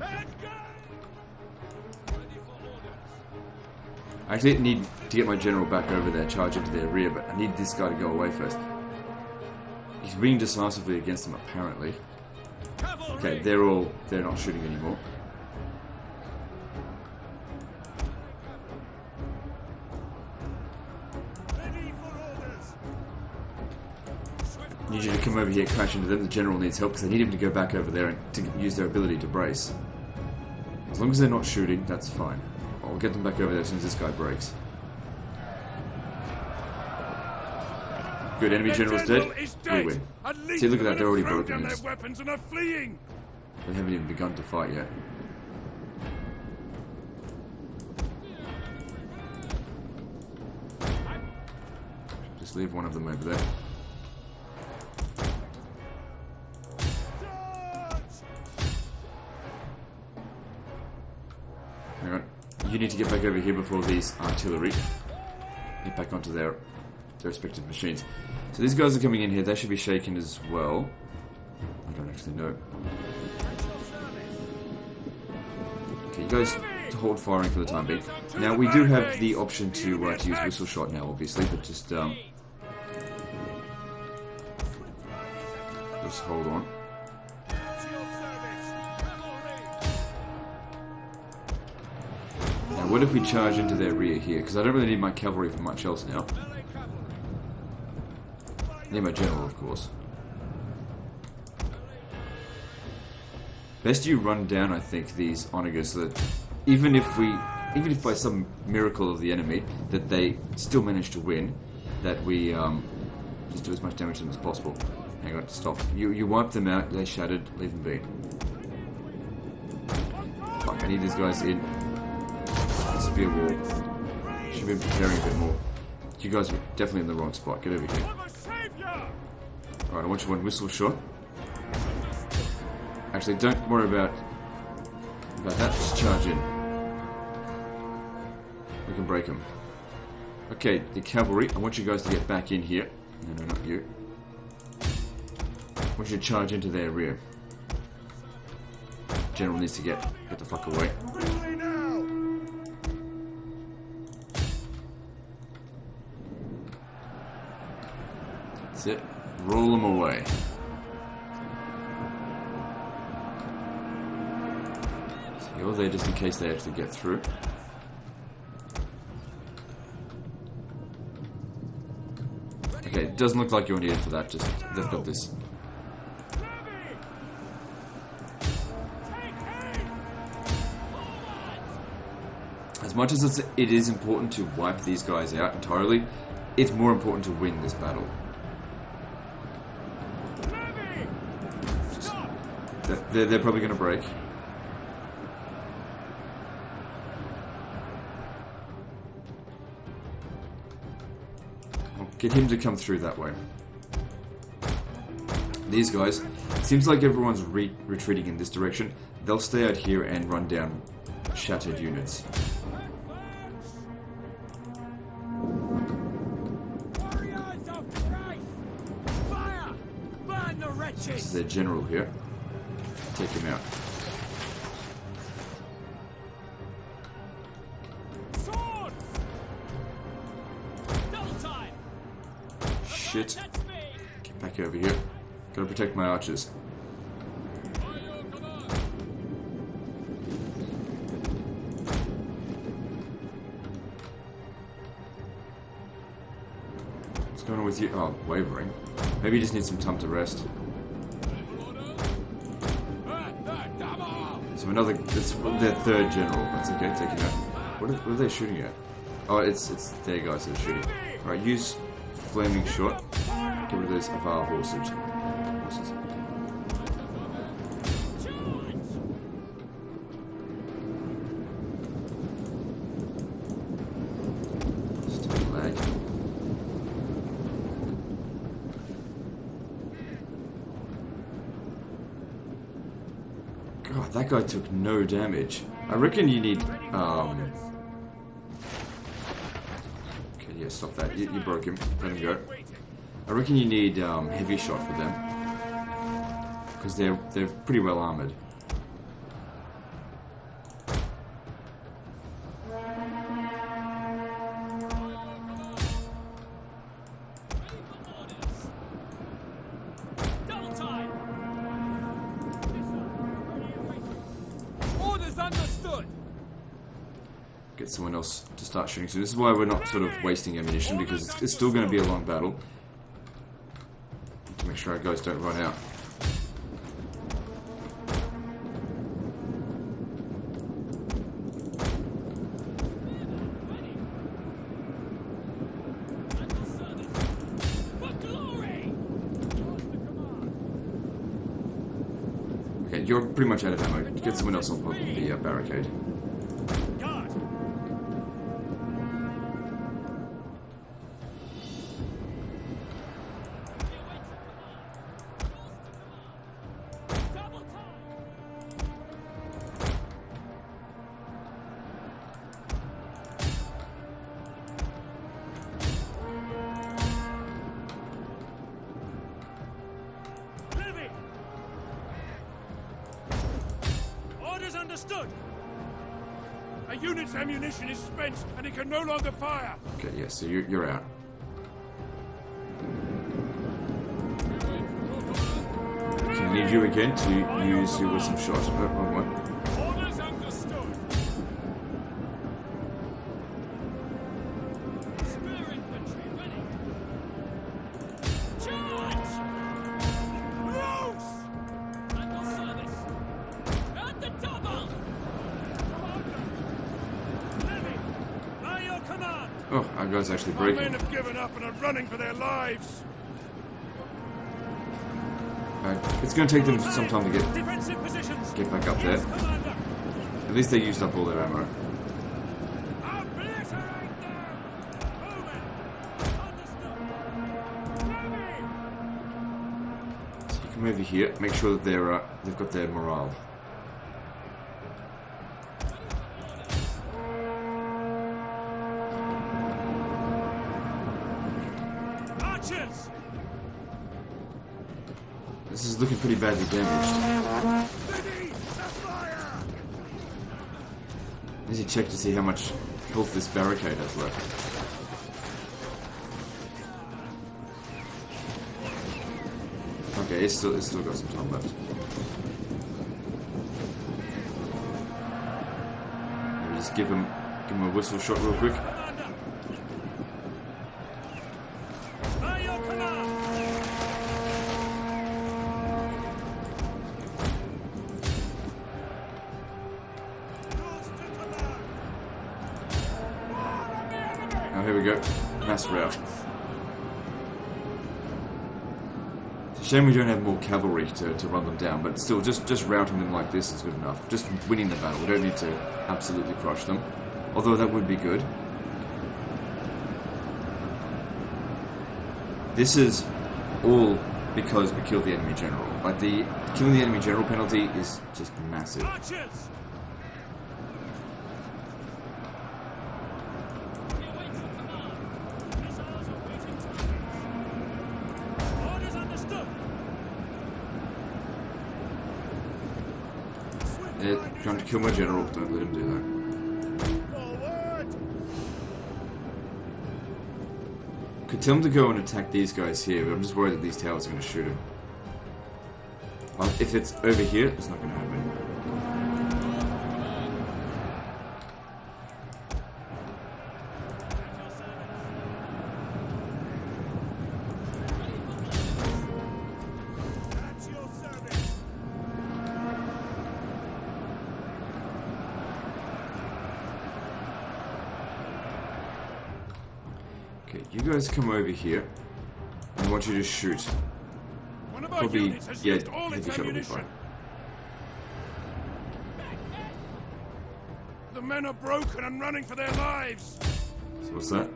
[SPEAKER 1] I actually need to get my general back over there, charge into their rear, but I need this guy to go away first. He's winning decisively against them, apparently. Okay, they're not shooting anymore. I need you to come over here, crash into them. The general needs help because I need him to go back over there and to use their ability to brace. As long as they're not shooting, that's fine. I'll get them back over there as soon as this guy breaks. Good, enemy general's dead. We win. See, look at that, they're already broken. They haven't even begun to fight yet. Just leave one of them over there. Hang on. You need to get back over here before these artillery get back onto their respective machines. So these guys are coming in here. They should be shaken as well. I don't actually know. Okay, you guys hold firing for the time being. Now we do have the option to use whistle shot now, obviously, but just hold on. Now, what if we charge into their rear here? Because I don't really need my cavalry for much else now. I need my general, of course. Best you run down, I think, these onagers so that even if by some miracle of the enemy that they still manage to win, that we just do as much damage to them as possible. Hang on, stop. You wipe them out, they shattered, leave them be. Fuck, I need these guys in. Spear wall. Should be preparing a bit more. You guys are definitely in the wrong spot. Get over here. Alright, I want you one whistle shot. Actually, don't worry about that. Just charge in. We can break them. Okay, the cavalry. I want you guys to get back in here. No, not you. I want you to charge into their rear. General needs to get the fuck away. That's it. Roll them away. So you're there just in case they actually get through. Okay, it doesn't look like you're needed for that, just they've got this. As much as it is important to wipe these guys out entirely, it's more important to win this battle. They're probably going to break. I'll get him to come through that way. These guys, it seems like everyone's retreating in this direction. They'll stay out here and run down shattered units. This is their general here. Take him out. Shit. Get back over here. Gotta protect my archers. What's going on with you? Oh, wavering. Maybe you just need some time to rest. So it's their third general. That's okay, take it out. What are they shooting at? Oh, it's their guys that are shooting. Alright, use flaming shot. Get rid of those Avar horses. Still lag. God, that guy took no damage. I reckon you need, Okay, yeah, stop that. You broke him. Let him go. I reckon you need, heavy shot for them. Because they're pretty well armored. Get someone else to start shooting. So this is why we're not sort of wasting ammunition, because it's still going to be a long battle. Need to make sure our guys don't run out. Okay, you're pretty much out of ammo. Get someone else on the barricade.
[SPEAKER 2] Understood. A unit's ammunition is spent, and it can no longer fire.
[SPEAKER 1] Okay, yeah, so you're out. Okay, I need you again to use your wisdom shot. Wrong one.
[SPEAKER 2] Orders understood. Spear infantry ready. Charge! Loose! Under service. At the double! Levy, by your command.
[SPEAKER 1] Oh, our guy's actually
[SPEAKER 2] My
[SPEAKER 1] breaking.
[SPEAKER 2] men have given up and are running for their lives.
[SPEAKER 1] It's going to take them some time to
[SPEAKER 2] Defensive positions.
[SPEAKER 1] get back up there.
[SPEAKER 2] Yes, Commander.
[SPEAKER 1] At least they used up all their ammo.
[SPEAKER 2] Obliterate them! Moving! Understood. Levy!
[SPEAKER 1] So you come over here, make sure that they've got their morale.
[SPEAKER 2] Archers!
[SPEAKER 1] This is looking pretty badly damaged.
[SPEAKER 2] Ready to fire!
[SPEAKER 1] I need to check to see how much health this barricade has left. Okay, it's still got some time left. Maybe just give him a whistle shot real quick.
[SPEAKER 2] Commander! By your command! Yours to command!
[SPEAKER 1] Oh, here we go. Mass rout. It's a shame we don't have more cavalry to run them down, but still, just routing them like this is good enough. Just winning the battle. We don't need to absolutely crush them. Although that would be good. This is all because we killed the enemy general. Like, killing the enemy general penalty is just massive.
[SPEAKER 2] Archers! Missiles awaiting targets. Orders understood.
[SPEAKER 1] They're trying to kill my general. Don't let him do that.
[SPEAKER 2] Forward!
[SPEAKER 1] Could tell him to go and attack these guys here, but I'm just worried that these towers are going to shoot him. If it's over here, it's not going to happen.
[SPEAKER 2] At your service!
[SPEAKER 1] Okay, you guys come over here. I want you to shoot.
[SPEAKER 2] One of our
[SPEAKER 1] Probably,
[SPEAKER 2] units has
[SPEAKER 1] yeah,
[SPEAKER 2] used all its
[SPEAKER 1] heavy shot will be
[SPEAKER 2] ammunition.
[SPEAKER 1] fine.
[SPEAKER 2] The men are broken and running for their lives.
[SPEAKER 1] So what's that?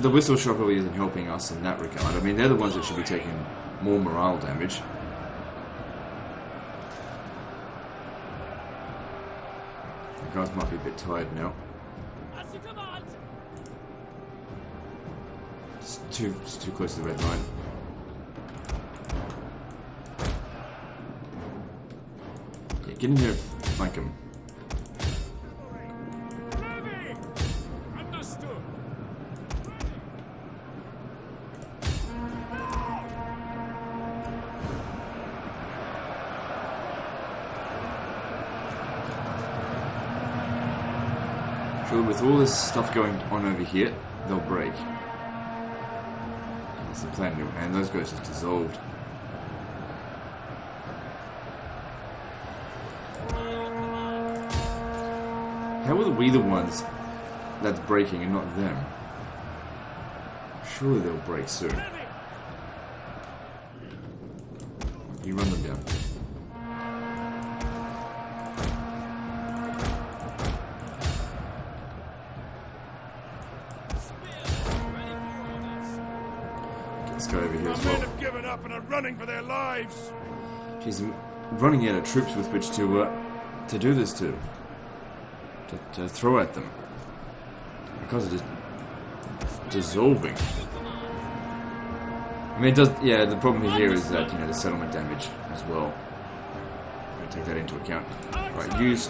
[SPEAKER 1] The whistle shot probably isn't helping us in that regard. I mean, they're the ones that should be taking more morale damage. guys might be a bit tired now. It's too close to the red line. Yeah, get in there and flank him. Surely with all this stuff going on over here, they'll break. That's the plan, and those guys just dissolved. How are we the ones that's breaking and not them? Surely they'll break soon. You run them down. Let's go over here as well.
[SPEAKER 2] Men have given up and are running for their lives.
[SPEAKER 1] She's running out of troops with which to do this to throw at them because it is dissolving. I mean, it does. Yeah, the problem here is that the settlement damage as well. I'm gonna take that into account. Right, use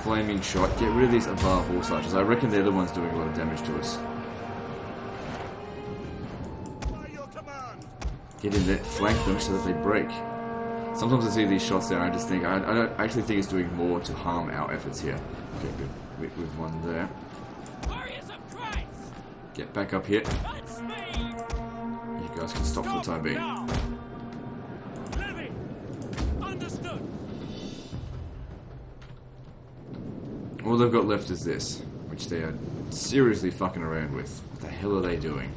[SPEAKER 1] flaming shot. Get rid of these Avar horse archers. I reckon they're the ones doing a lot of damage to us. Get in there, flank them so that they break. Sometimes I see these shots there and I just think, I don't actually think it's doing more to harm our efforts here. Okay, good. We've won there. Get back up here. You guys can stop for the time being. All they've got left is this, which they are seriously fucking around with. What the hell are they doing?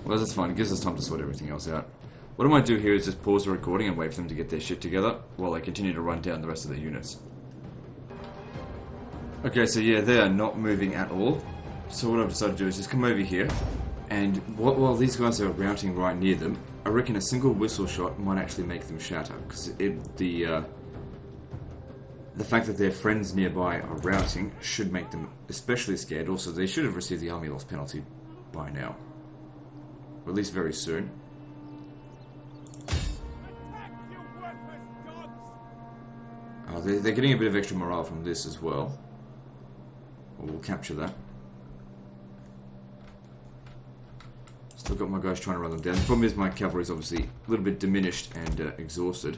[SPEAKER 1] Well, that's fine. It gives us time to sort everything else out. What I might do here is just pause the recording and wait for them to get their shit together while I continue to run down the rest of their units. Okay, so yeah, they are not moving at all. So what I've decided to do is just come over here, and while these guys are routing right near them, I reckon a single whistle shot might actually make them shatter, because the fact that their friends nearby are routing should make them especially scared. Also, they should have received the army loss penalty by now. Or at least very soon. Oh, they're getting a bit of extra morale from this as well. We'll capture that. Still got my guys trying to run them down. The problem is my cavalry is obviously a little bit diminished and exhausted.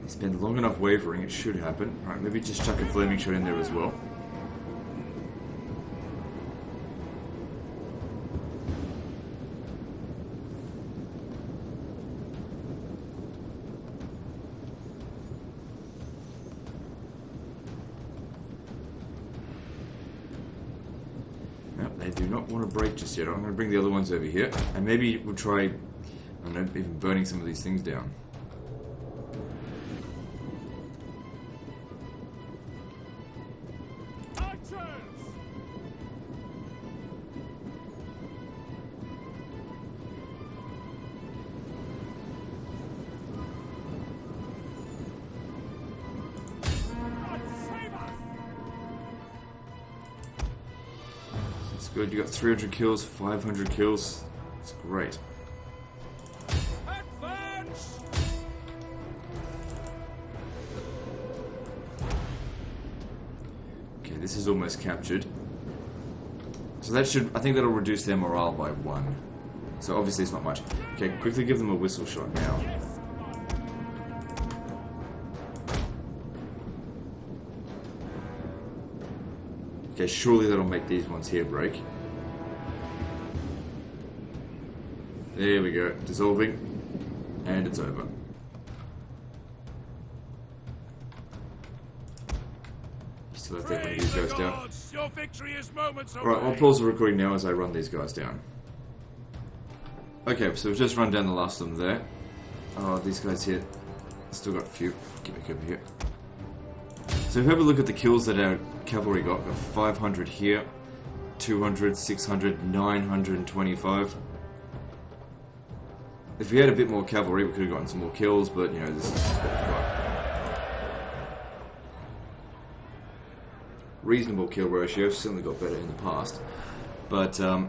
[SPEAKER 1] Spend long enough wavering, it should happen. Alright, maybe just chuck a flaming shot in there as well. No, they do not want to break just yet. I'm going to bring the other ones over here, and maybe we'll try, I don't know, even burning some of these things down. Good, you got 300 kills, 500 kills. That's great. Advance! Okay, this is almost captured. So that should, I think that'll reduce their morale by 1. So obviously it's not much. Okay, quickly give them a whistle shot now. Okay, surely that'll make these ones here break. There we go, dissolving, and it's over. Still have to take one of these guys down. Alright, I'll pause the recording now as I run these guys down. Okay, so we've just run down the last of them there. Oh, these guys here, still got a few. Get back over here. So if we have a look at the kills that our cavalry got, we've got 500 here, 200, 600, 925. If we had a bit more cavalry, we could have gotten some more kills, but you know, this is what we've got. Reasonable kill ratio, certainly got better in the past. But, yeah,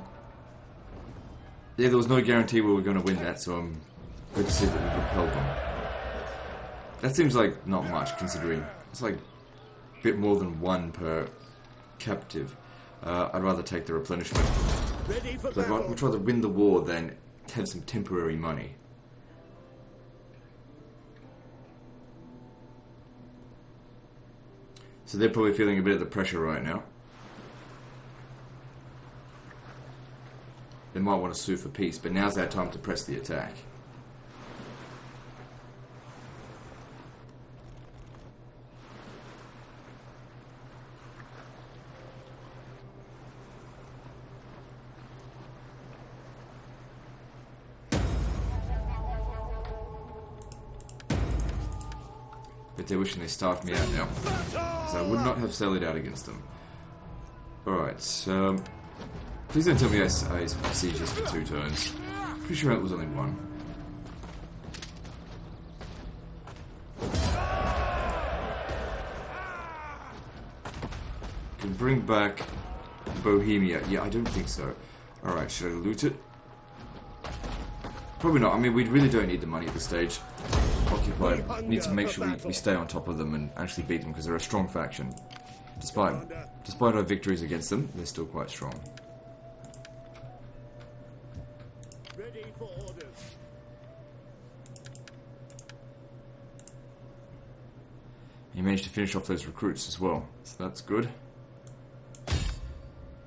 [SPEAKER 1] there was no guarantee we were going to win that, so I'm good to see that we've repelled them. That seems like not much, considering it's like a bit more than 1 per captive. I'd rather take the replenishment. I'd rather win the war than have some temporary money. So they're probably feeling a bit of the pressure right now. They might want to sue for peace, but now's our time to press the attack. But they're wishing they starved me out now, because I would not have sallied out against them. Alright, so... please don't tell me I siege this for 2 turns. Pretty sure it was only 1. Can bring back Bohemia. Yeah, I don't think so. Alright, should I loot it? Probably not. I mean, we really don't need the money at this stage. Occupy. We need to make sure we stay on top of them and actually beat them, because they're a strong faction. Despite our victories against them, they're still quite strong.
[SPEAKER 2] Ready for orders.
[SPEAKER 1] He managed to finish off those recruits as well, so that's good.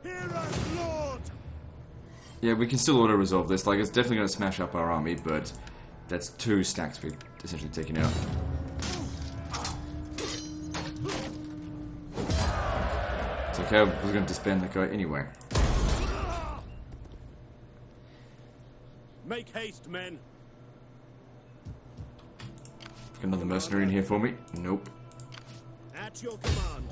[SPEAKER 2] Hear us, Lord!
[SPEAKER 1] Yeah, we can still auto-resolve this. Like, it's definitely going to smash up our army, but that's 2 stacks we've essentially taken out. It's okay, I was going to disband that guy anyway.
[SPEAKER 2] Make haste, men.
[SPEAKER 1] Got another mercenary in here for me? Nope.
[SPEAKER 2] At your command.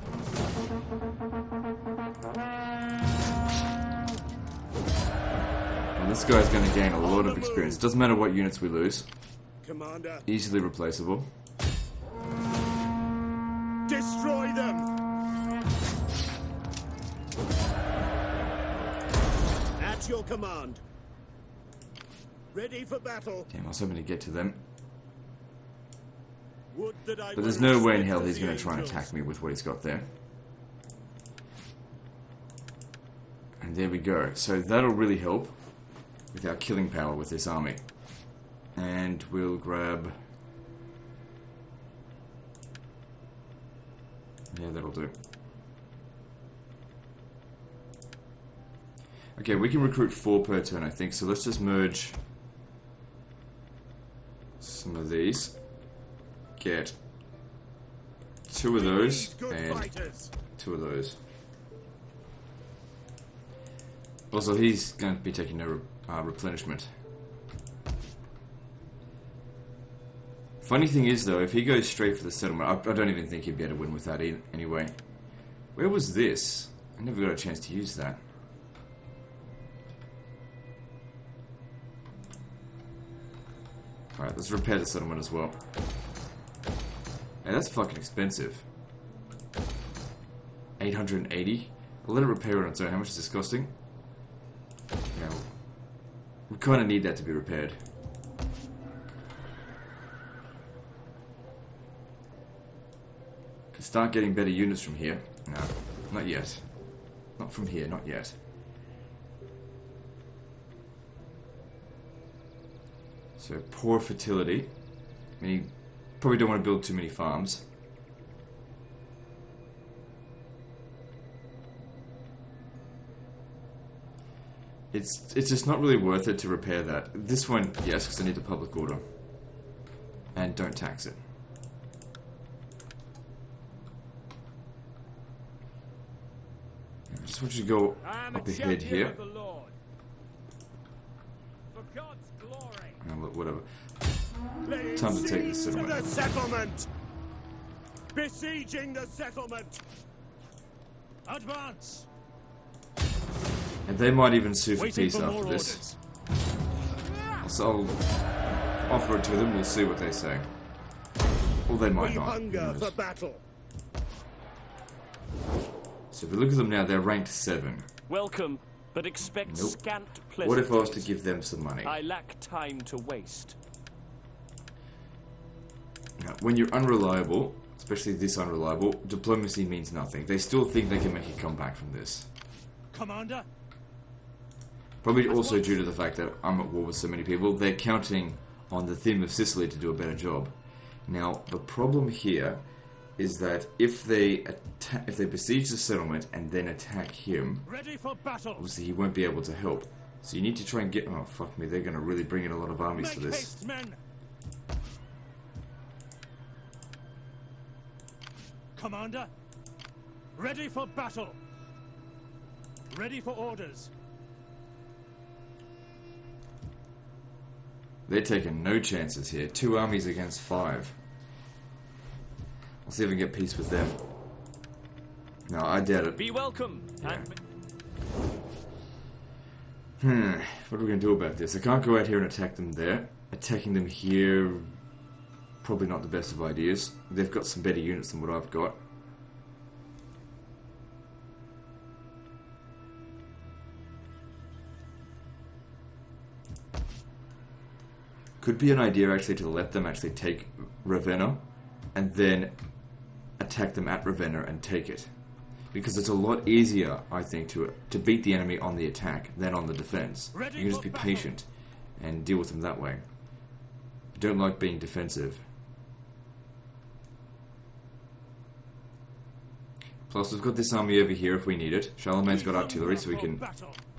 [SPEAKER 1] Well, this guy's going to gain a lot of experience. Doesn't matter what units we lose.
[SPEAKER 2] Commander.
[SPEAKER 1] Easily replaceable.
[SPEAKER 2] Destroy them. At your command. Ready for battle.
[SPEAKER 1] Damn, I was hoping to get to them.
[SPEAKER 2] Would that I
[SPEAKER 1] But there's
[SPEAKER 2] were
[SPEAKER 1] no way in
[SPEAKER 2] as
[SPEAKER 1] hell
[SPEAKER 2] swift
[SPEAKER 1] he's
[SPEAKER 2] as
[SPEAKER 1] going
[SPEAKER 2] the
[SPEAKER 1] to try and
[SPEAKER 2] angels.
[SPEAKER 1] attack me with what he's got there. And there we go. So that'll really help with our killing power with this army. And we'll grab... yeah, that'll do. Okay, we can recruit 4 per turn, I think, so let's just merge some of these. Get 2 of those,
[SPEAKER 2] Good
[SPEAKER 1] and
[SPEAKER 2] fighters.
[SPEAKER 1] 2 of those. Also, he's going to be taking no replenishment. Funny thing is, though, if he goes straight for the settlement, I don't even think he'd be able to win with that anyway. Where was this? I never got a chance to use that. Alright, let's repair the settlement as well. Hey, that's fucking expensive. 880? I'll let it repair on its own. How much is this costing? Yeah, we kind of need that to be repaired. Can start getting better units from here. No, not yet. Not from here, not yet. So, poor fertility. I mean, you probably don't want to build too many farms. It's just not really worth it to repair that. This one, yes, because I need the public order. And don't tax it. I just want you to go up ahead here. Whatever. Time to take this settlement.
[SPEAKER 2] To the settlement. Besieging the settlement. Advance.
[SPEAKER 1] And they might even sue for
[SPEAKER 2] Waiting
[SPEAKER 1] peace
[SPEAKER 2] for
[SPEAKER 1] after
[SPEAKER 2] more
[SPEAKER 1] this.
[SPEAKER 2] orders.
[SPEAKER 1] So I'll offer it to them, we'll see what they say. Or they might
[SPEAKER 2] We
[SPEAKER 1] not. who
[SPEAKER 2] hunger
[SPEAKER 1] knows.
[SPEAKER 2] for battle.
[SPEAKER 1] So if we look at them now, they're ranked 7.
[SPEAKER 3] Welcome, but expect
[SPEAKER 1] Nope.
[SPEAKER 3] scant pleasure.
[SPEAKER 1] What if I was to give them some money?
[SPEAKER 3] I lack time to waste.
[SPEAKER 1] Now, when you're unreliable, especially this unreliable, diplomacy means nothing. They still think they can make a comeback from this.
[SPEAKER 2] Commander.
[SPEAKER 1] Probably also due to the fact that I'm at war with so many people, they're counting on the theme of Sicily to do a better job. Now, the problem here is that if they besiege the settlement and then attack him,
[SPEAKER 2] Ready for battle.
[SPEAKER 1] obviously he won't be able to help. So you need to try and get... Oh, fuck me, they're going to really bring in a lot of armies
[SPEAKER 2] Make
[SPEAKER 1] for this.
[SPEAKER 2] haste, men. Commander. Ready for battle. Ready for orders.
[SPEAKER 1] They're taking no chances here. 2 armies against 5. I'll see if I can get peace with them. No, I doubt it.
[SPEAKER 3] Be welcome.
[SPEAKER 1] Yeah. What are we going to do about this? I can't go out here and attack them there. Attacking them here, probably not the best of ideas. They've got some better units than what I've got. Could be an idea actually to let them actually take Ravenna and then attack them at Ravenna and take it. Because it's a lot easier, I think, to beat the enemy on the attack than on the defense. You can just be patient and deal with them that way. I don't like being defensive. Plus, we've got this army over here if we need it. Charlemagne's got artillery, so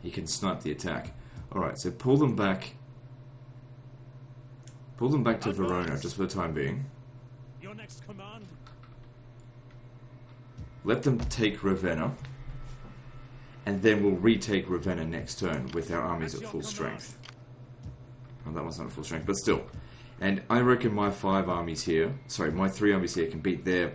[SPEAKER 1] he can snipe the attack. Alright, so pull them back. Pull them back to Verona, just for the time being.
[SPEAKER 2] Your next command.
[SPEAKER 1] Let them take Ravenna, and then we'll retake Ravenna next turn with our armies at full strength. Well, that one's not at full strength, but still. And I reckon my 5 armies here, sorry, my 3 armies here can beat their...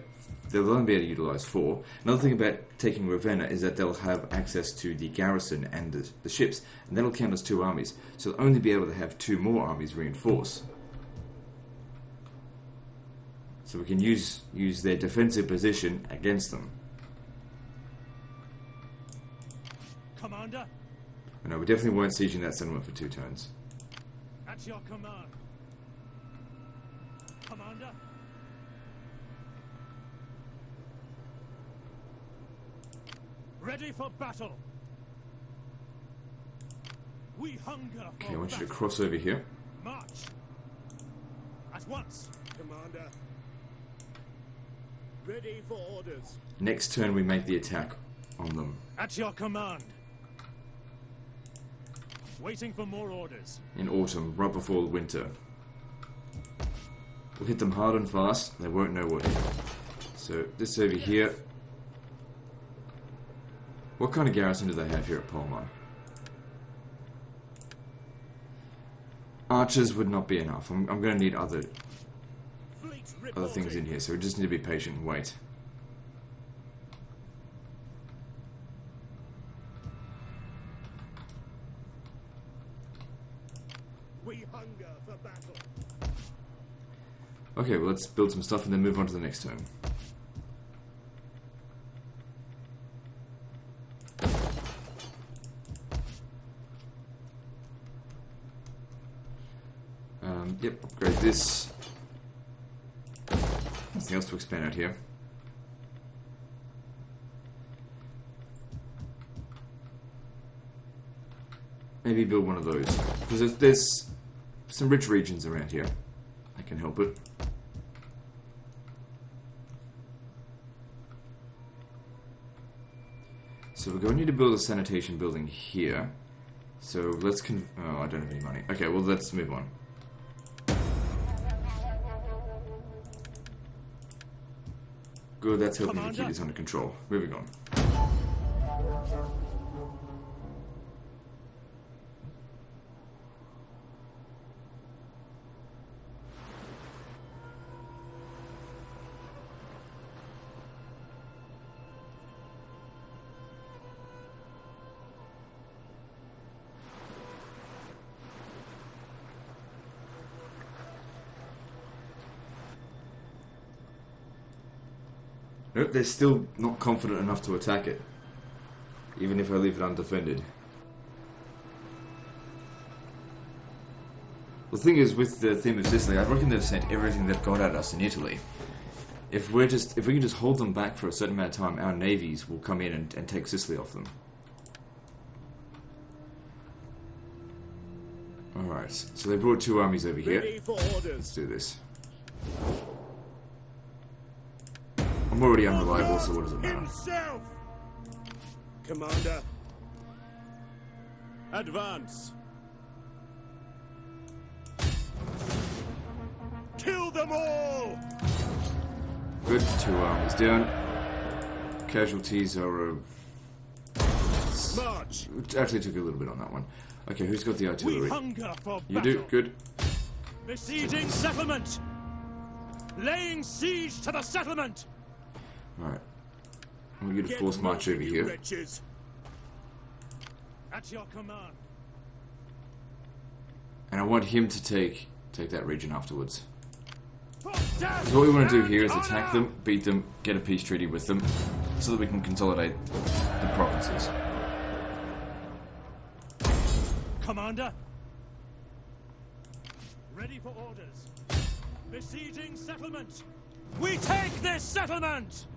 [SPEAKER 1] They'll only be able to utilise 4. Another thing about taking Ravenna is that they'll have access to the garrison and the ships, and that'll count as 2 armies. So they'll only be able to have 2 more armies reinforce. So we can use their defensive position against them.
[SPEAKER 2] Commander.
[SPEAKER 1] No, we definitely weren't sieging that settlement for 2 turns.
[SPEAKER 2] At your command. Commander. Ready for battle. We hunger for
[SPEAKER 1] Okay, I want you to
[SPEAKER 2] battle.
[SPEAKER 1] cross over here.
[SPEAKER 2] March. At once. Commander. Ready for orders.
[SPEAKER 1] Next turn we make the attack on them.
[SPEAKER 2] At your command. Waiting for more orders.
[SPEAKER 1] In autumn, right before winter. We'll hit them hard and fast, they won't know what hit. So, this over here. What kind of garrison do they have here at Palma? Archers would not be enough. I'm going to need other things in here, so we just need to be patient and wait.
[SPEAKER 2] We hunger for battle.
[SPEAKER 1] Okay, well let's build some stuff and then move on to the next turn. Yep, upgrade this. Nothing else to expand out here. Maybe build one of those. Because there's some rich regions around here. I can help it. So we're going to need to build a sanitation building here. So let's oh, I don't have any money. Okay, well let's move on. Good, that's helping me keep this under control. Moving on. Nope, they're still not confident enough to attack it. Even if I leave it undefended. The thing is, with the theme of Sicily, I reckon they've sent everything they've got at us in Italy. If we can just hold them back for a certain amount of time, our navies will come in and take Sicily off them. Alright, so they brought 2 armies over here. Let's do this. I'm already unreliable, so what does it matter?
[SPEAKER 2] Himself! Commander, advance! Kill them all!
[SPEAKER 1] Good, 2 armies down. Casualties are...
[SPEAKER 2] March!
[SPEAKER 1] Actually took a little bit on that one. Okay, who's got the artillery?
[SPEAKER 2] We hunger for
[SPEAKER 1] You
[SPEAKER 2] battle.
[SPEAKER 1] do? Good.
[SPEAKER 2] Besieging settlement! Laying siege to the settlement!
[SPEAKER 1] Alright. I'm gonna get a force march over here.
[SPEAKER 2] Wretches. At your command.
[SPEAKER 1] And I want him to take that region afterwards.
[SPEAKER 2] So
[SPEAKER 1] So what we want to do here is attack them, beat them, get a peace treaty with them, so that we can consolidate the provinces.
[SPEAKER 2] Commander, ready for orders. Besieging settlement. We take this settlement.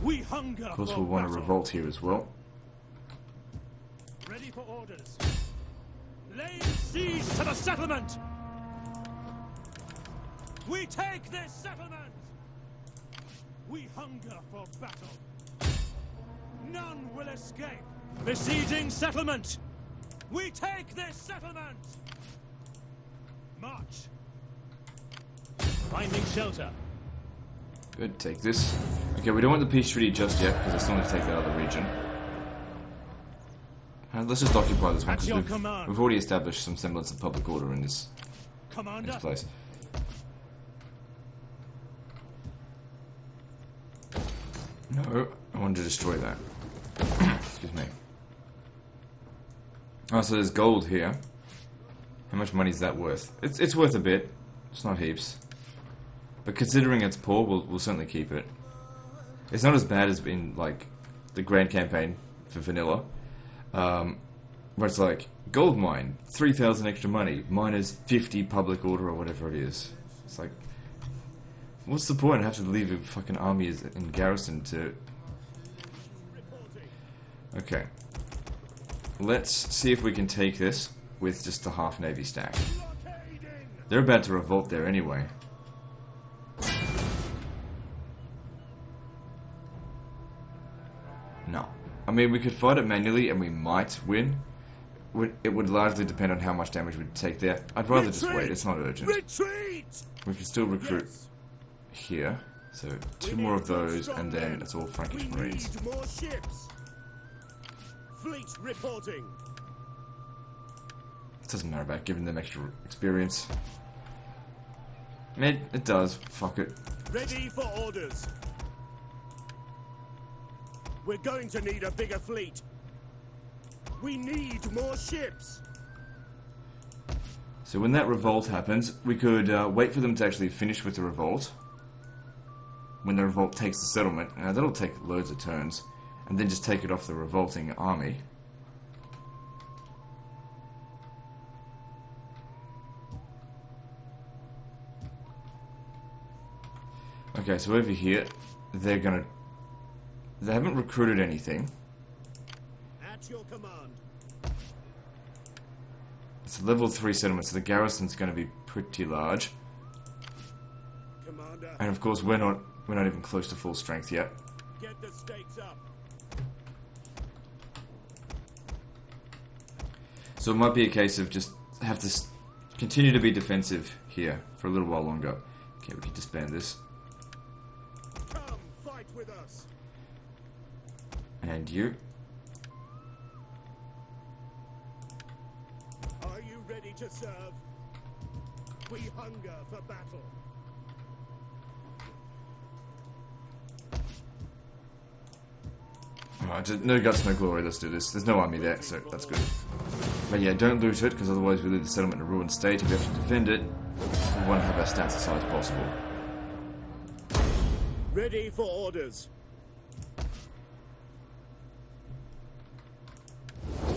[SPEAKER 2] We hunger.
[SPEAKER 1] Of course,
[SPEAKER 2] for
[SPEAKER 1] we'll want to
[SPEAKER 2] battle.
[SPEAKER 1] revolt here as well.
[SPEAKER 2] Ready for orders. Laying siege to the settlement. We take this settlement. We hunger for battle. None will escape. Besieging settlement. We take this settlement. March. Finding shelter.
[SPEAKER 1] Good, take this. Okay, we don't want the peace treaty just yet, because I still need to take that other region. Let's just occupy this one,
[SPEAKER 2] At your
[SPEAKER 1] because
[SPEAKER 2] command.
[SPEAKER 1] we've already established some semblance of public order in this
[SPEAKER 2] Commander.
[SPEAKER 1] place. No, I wanted to destroy that. Excuse me. Oh, so there's gold here. How much money is that worth? It's worth a bit. It's not heaps. But considering it's poor, we'll certainly keep it. It's not as bad as in, like, the Grand Campaign for vanilla. Where it's like, gold mine, 3,000 extra money, minus 50 public order or whatever it is. It's like, what's the point? I have to leave a fucking army in garrison to... Okay. Let's see if we can take this with just a half navy stack. They're about to revolt there anyway. No. I mean, we could fight it manually and we might win. It would largely depend on how much damage we'd take there. I'd rather just wait, it's not urgent.
[SPEAKER 2] Retreat!
[SPEAKER 1] We can still recruit
[SPEAKER 2] Yes.
[SPEAKER 1] here. So 2 more of those and then it's all Frankish
[SPEAKER 2] We
[SPEAKER 1] Marines.
[SPEAKER 2] need more ships. Fleet reporting.
[SPEAKER 1] It doesn't matter about giving them extra experience. I mean, it does. Fuck it.
[SPEAKER 2] Ready for orders. We're going to need a bigger fleet. We need more ships.
[SPEAKER 1] So when that revolt happens, we could wait for them to actually finish with the revolt. When the revolt takes the settlement, that'll take loads of turns, and then just take it off the revolting army. Okay, so over here, they haven't recruited anything.
[SPEAKER 2] At your command.
[SPEAKER 1] It's a level 3 settlement, so the garrison's going to be pretty large.
[SPEAKER 2] Commander,
[SPEAKER 1] And of course, we're not even close to full strength yet.
[SPEAKER 2] get the stakes up.
[SPEAKER 1] So it might be a case of just have to continue to be defensive here for a little while longer. Okay, we can disband this.
[SPEAKER 2] Come, fight with us.
[SPEAKER 1] And you.
[SPEAKER 2] Are you ready to serve? We hunger for battle.
[SPEAKER 1] Alright, no guts, no glory, let's do this. There's no army there, so that's good. But yeah, don't loot it, because otherwise we leave the settlement in a ruined state. If we have to defend it, we want to have our stats as high as possible.
[SPEAKER 2] Ready for orders.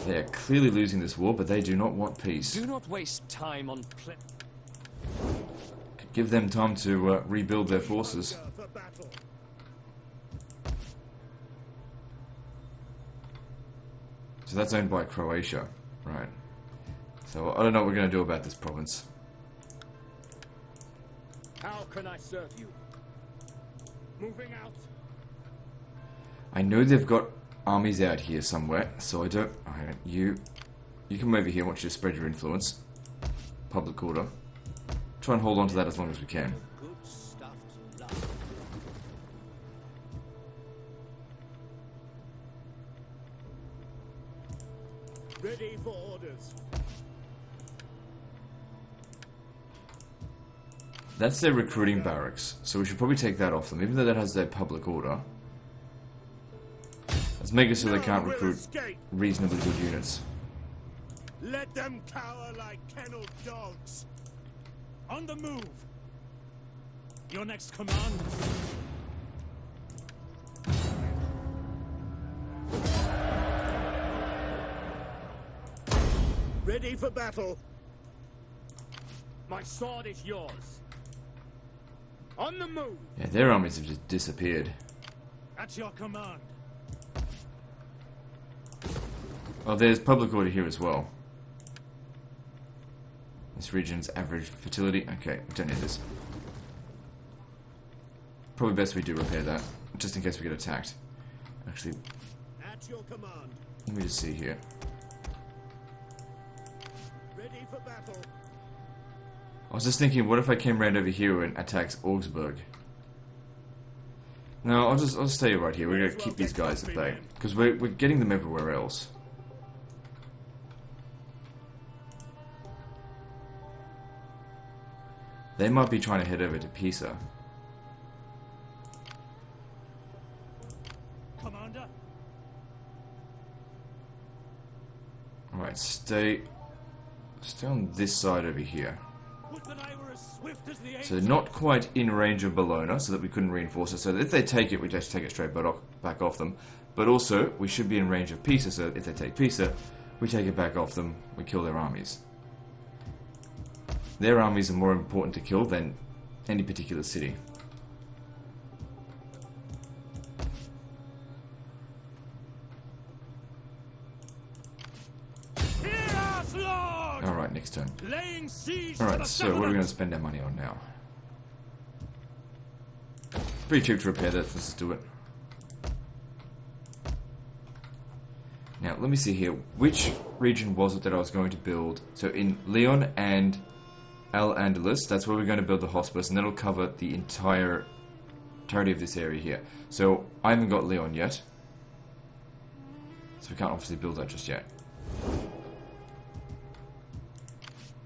[SPEAKER 1] They are clearly losing this war, but they do not want peace.
[SPEAKER 3] Do not waste time on
[SPEAKER 1] Give them time to rebuild their forces.
[SPEAKER 2] For battle.
[SPEAKER 1] So that's owned by Croatia. Right. So I don't know what we're going to do about this province.
[SPEAKER 2] How can I serve you? Moving out.
[SPEAKER 1] I know they've got armies out here somewhere, so I don't... You come over here. I want you to spread your influence. Public order. Try and hold on to that as long as we can.
[SPEAKER 2] Good stuff to love. Ready for orders.
[SPEAKER 1] That's their recruiting barracks, so we should probably take that off them, even though that has their public order. Let's make it so they can't recruit reasonably good units.
[SPEAKER 2] Let them cower like kennelled dogs. On the move. Your next command. Ready for battle. My sword is yours. On the move.
[SPEAKER 1] Yeah, their armies have just disappeared.
[SPEAKER 2] At your command.
[SPEAKER 1] Oh, there's public order here as well. This region's average fertility. Okay, we don't need this. Probably best we do repair that, just in case we get attacked. Actually,
[SPEAKER 2] At your command.
[SPEAKER 1] let me just see here.
[SPEAKER 2] Ready for battle.
[SPEAKER 1] I was just thinking, what if I came round over here and attacks Augsburg? No, I'll just stay right here. We're gonna keep these guys at bay because we're getting them everywhere else. They might be trying to head over to Pisa.
[SPEAKER 2] Commander.
[SPEAKER 1] Alright, stay on this side over here.
[SPEAKER 2] Would that I were as swift as the
[SPEAKER 1] So
[SPEAKER 2] angel.
[SPEAKER 1] not quite in range of Bologna, so that we couldn't reinforce it. So that if they take it, we just take it straight back off them. But also, we should be in range of Pisa, so if they take Pisa, we take it back off them, we kill their armies. Their armies are more important to kill than any particular city.
[SPEAKER 2] Hear us, Lord!
[SPEAKER 1] Alright, next turn.
[SPEAKER 2] Laying siege to
[SPEAKER 1] Alright,
[SPEAKER 2] the
[SPEAKER 1] so what are we going to
[SPEAKER 2] settlement.
[SPEAKER 1] spend our money on now? Pretty cheap to repair that, let's just do it. Now, let me see here. Which region was it that I was going to build? So in Leon and Al-Andalus, that's where we're going to build the hospice, and that'll cover the entirety of this area here. So I haven't got Leon yet, so we can't obviously build that just yet.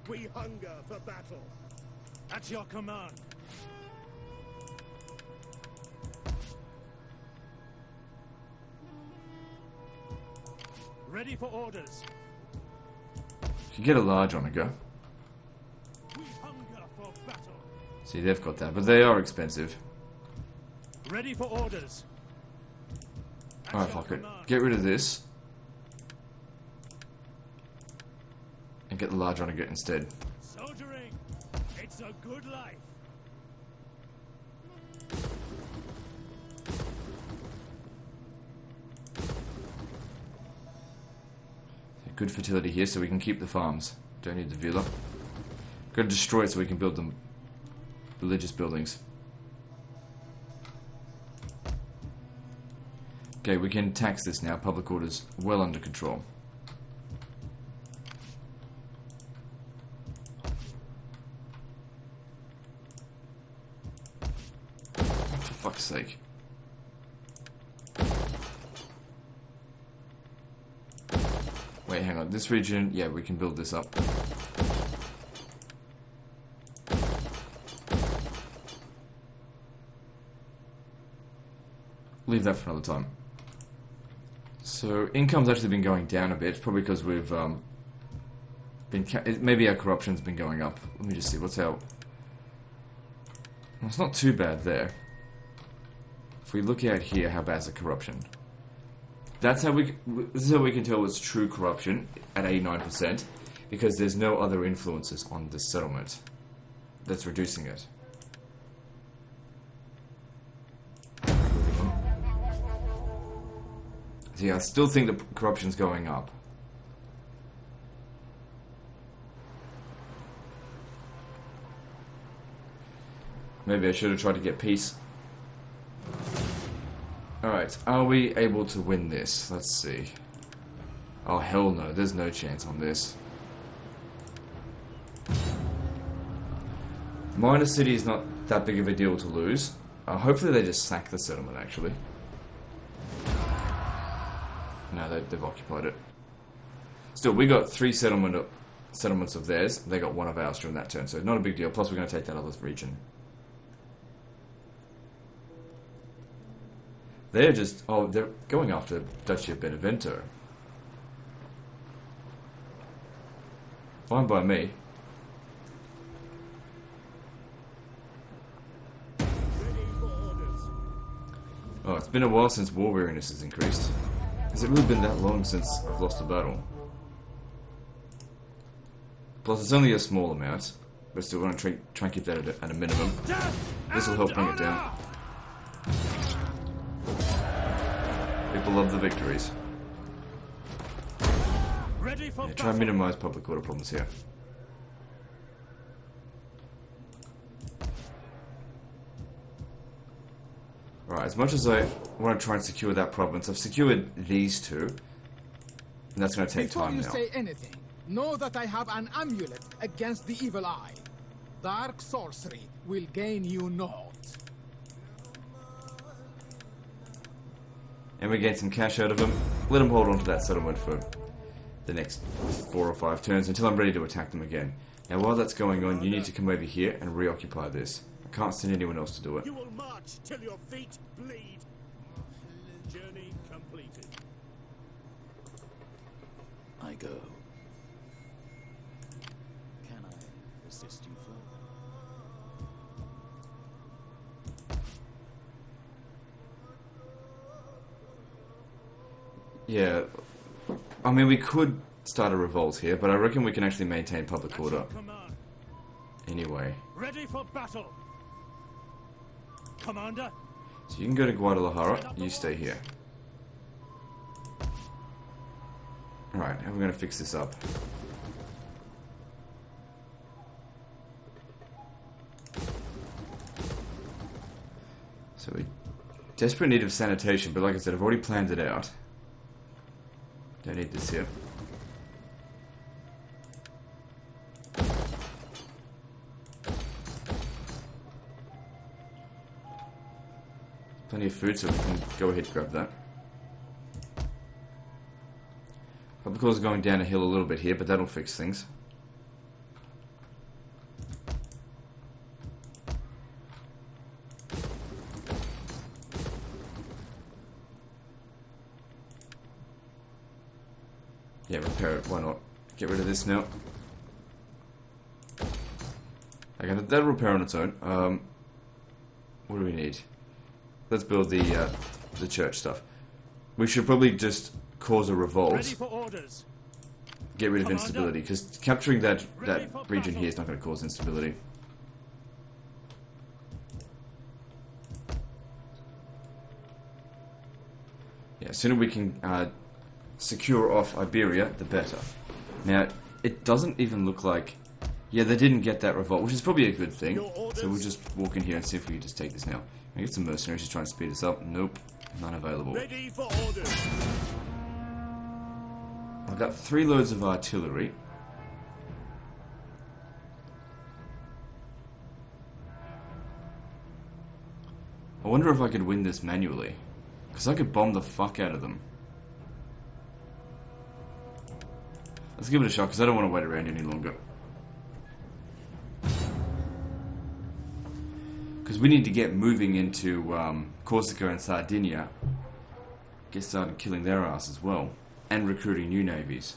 [SPEAKER 2] We hunger for battle. At your command. Ready for orders.
[SPEAKER 1] You can get a large on a go.
[SPEAKER 2] We hunger for battle.
[SPEAKER 1] See, they've got that, but they are expensive.
[SPEAKER 2] Ready for orders. At
[SPEAKER 1] Alright,
[SPEAKER 2] your
[SPEAKER 1] fuck it.
[SPEAKER 2] command.
[SPEAKER 1] Get rid of this. And get the large on a go instead.
[SPEAKER 2] Soldiering. It's a good life.
[SPEAKER 1] Good fertility here, so we can keep the farms. Don't need the villa. Gotta destroy it so we can build them religious buildings. Okay, we can tax this now. Public order's well under control. For fuck's sake. Wait, hang on. This region, yeah, we can build this up. Leave that for another time. So, income's actually been going down a bit, probably because we've maybe our corruption's been going up. Let me just see, what's our... Well, it's not too bad there. If we look out here, how bad's the corruption? This is how we can tell it's true corruption at 89%, because there's no other influences on this settlement that's reducing it. So yeah, I still think the corruption's going up. Maybe I should have tried to get peace. Alright, are we able to win this? Let's see. Oh hell no, there's no chance on this. Minor city is not that big of a deal to lose. Hopefully they just sack the settlement actually. No, they've occupied it. Still, we got 3 settlements of theirs. They got 1 of ours during that turn, so not a big deal. Plus we're going to take that other region. They're just... Oh, they're going after Duchy of Benevento. Fine by me. Oh, it's been a while since war weariness has increased. Has it really been that long since I've lost a battle? Plus, it's only a small amount, but still, we're going to try and keep that at a minimum. This will help bring it down. People love the victories. Yeah, try and minimize public order problems here. Alright, as much as I want to try and secure that province, I've secured these 2. And that's going to take time now.
[SPEAKER 4] Before you say anything, know that I have an amulet against the evil eye. Dark sorcery will gain you naught.
[SPEAKER 1] And we gain some cash out of them. Let them hold on to that settlement for the next 4 or 5 turns until I'm ready to attack them again. Now while that's going on, you need to come over here and reoccupy this. I can't send anyone else to do it.
[SPEAKER 2] You will march till your feet bleed. Journey completed.
[SPEAKER 3] I go. Can I assist you further?
[SPEAKER 1] Yeah, I mean we could start a revolt here, but I reckon we can actually maintain public order. Anyway.
[SPEAKER 2] Ready for battle. Commander.
[SPEAKER 1] So you can go to Guadalajara, you stay here. Alright, how are we going to fix this up? So we desperate need of sanitation, but like I said, I've already planned it out. Don't need this here. Plenty of food, so we can go ahead and grab that. Public order's going down a hill a little bit here, but that'll fix things. Yeah, repair it, why not? Get rid of this now. Okay, that'll repair on its own. What do we need? Let's build the church stuff. We should probably just cause a revolt.
[SPEAKER 2] Ready for orders.
[SPEAKER 1] Get rid of
[SPEAKER 2] Commander.
[SPEAKER 1] instability, because capturing that region here is not going to cause instability. Yeah, the sooner we can secure off Iberia, the better. Now, it doesn't even look like... Yeah, they didn't get that revolt, which is probably a good thing. So we'll just walk in here and see if we can just take this now. I get some mercenaries to try and speed us up. Nope, none available.
[SPEAKER 2] Ready for orders.
[SPEAKER 1] I've got 3 loads of artillery. I wonder if I could win this manually. Because I could bomb the fuck out of them. Let's give it a shot, because I don't want to wait around any longer. Because we need to get moving into Corsica and Sardinia. Get started killing their ass as well. And recruiting new navies.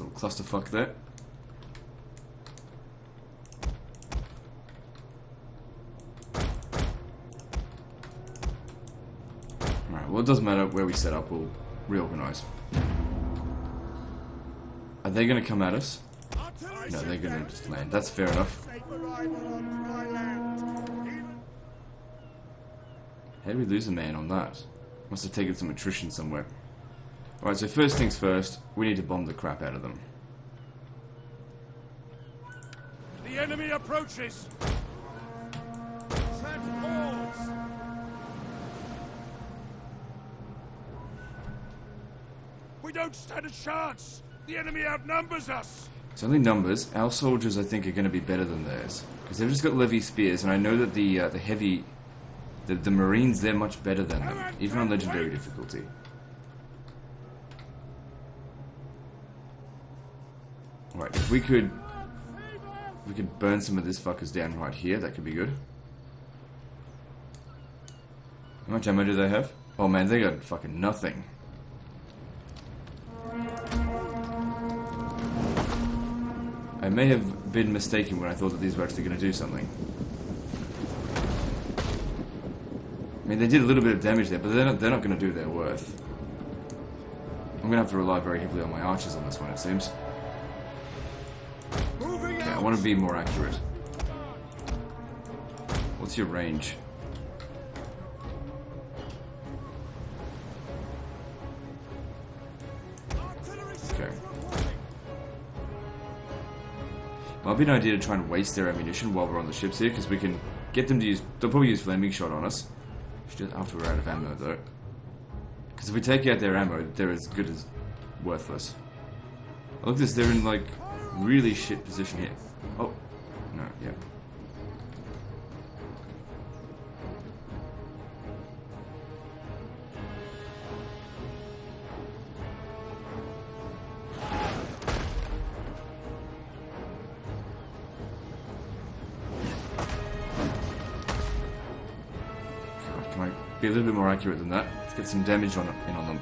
[SPEAKER 1] Nice little clusterfuck there. Alright, well it doesn't matter where we set up, we'll reorganize. Are they going to come at us? No, they're going to just land. That's fair enough. How did we lose a man on that? Must have taken some attrition somewhere. Alright, so first things first, we need to bomb the crap out of them.
[SPEAKER 2] The enemy approaches. Set balls. We don't stand a chance. The enemy outnumbers us.
[SPEAKER 1] It's only numbers. Our soldiers, I think, are going to be better than theirs. Because they've just got levy spears, and I know that the heavy... The Marines, they're much better than them, even on legendary difficulty. Alright, if we could burn some of this fuckers down right here, that could be good. How much ammo do they have? Oh man, they got fucking nothing. I may have been mistaken when I thought that these were actually going to do something. I mean, they did a little bit of damage there, but they're not going to do their worth. I'm going to have to rely very heavily on my archers on this one, it seems. Okay, I want to be more accurate. What's your range? Okay. Might be an idea to try and waste their ammunition while we're on the ships here, because we can get them to use... They'll probably use flaming shot on us. Just after we're out of ammo, though. Because if we take out their ammo, they're as good as worthless. Oh, look at this, they're in, like, really shit position here. Oh. No, yeah. Be a little bit more accurate than that. Let's get some damage in on them.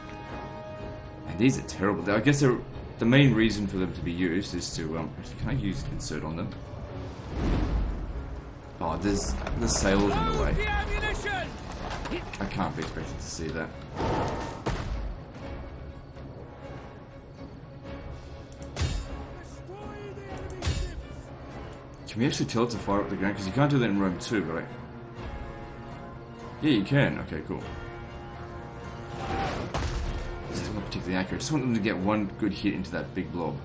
[SPEAKER 1] And these are terrible. I guess the main reason for them to be used is to actually, can I use insert on them? Oh, there's sails in the way. I can't be expected to see that. Can we actually tell it to fire up the ground? Because you can't do that in Rome 2, right? Yeah, you can. Okay, cool. Still not particularly accurate. Just want them to get one good hit into that big blob.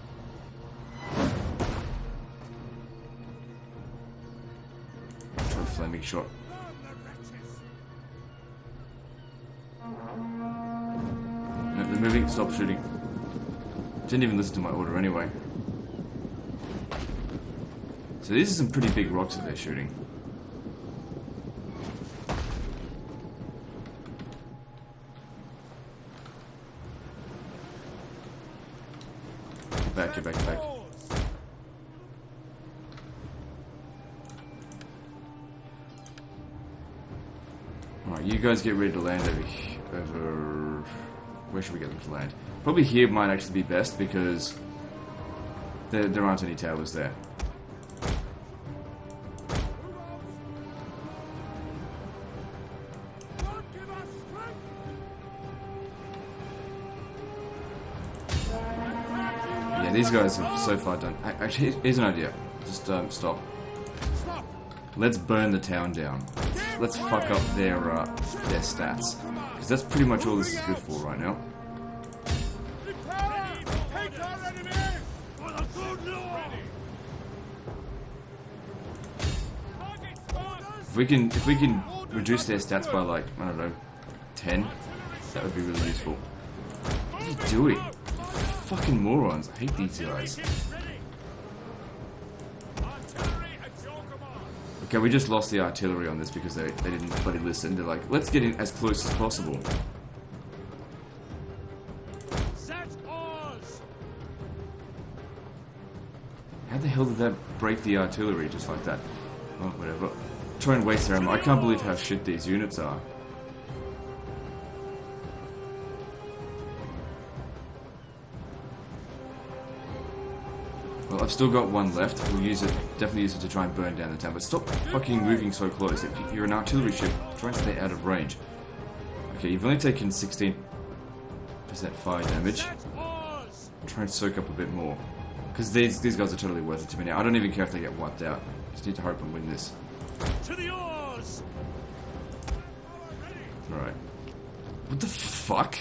[SPEAKER 1] Try a flaming shot. No, they're moving. Stop shooting. Didn't even listen to my order anyway. So these are some pretty big rocks that they're shooting. Get back. Alright, you guys get ready to land over... Where should we get them to land? Probably here might actually be best because there aren't any towers there. These guys have so far done... Actually, here's an idea. Just stop. Let's burn the town down. Let's fuck up their stats. Because that's pretty much all this is good for right now. If we can reduce their stats by like, I don't know, 10, that would be really useful. What are you doing? Fucking morons. I hate these guys. Okay, we just lost the artillery on this because they didn't bloody listen. They're like, let's get in as close as possible. How the hell did that break the artillery just like that? Oh, whatever. Try and waste their ammo. I can't believe how shit these units are. I've still got one left. We'll use it, definitely use it to try and burn down the town. But stop fucking moving so close. If you're an artillery ship, try and stay out of range. Okay, you've only taken 16% fire damage. Try and soak up a bit more. Because these guys are totally worth it to me now. I don't even care if they get wiped out. Just need to hope and win this.
[SPEAKER 2] To the oars!
[SPEAKER 1] Alright. What the fuck?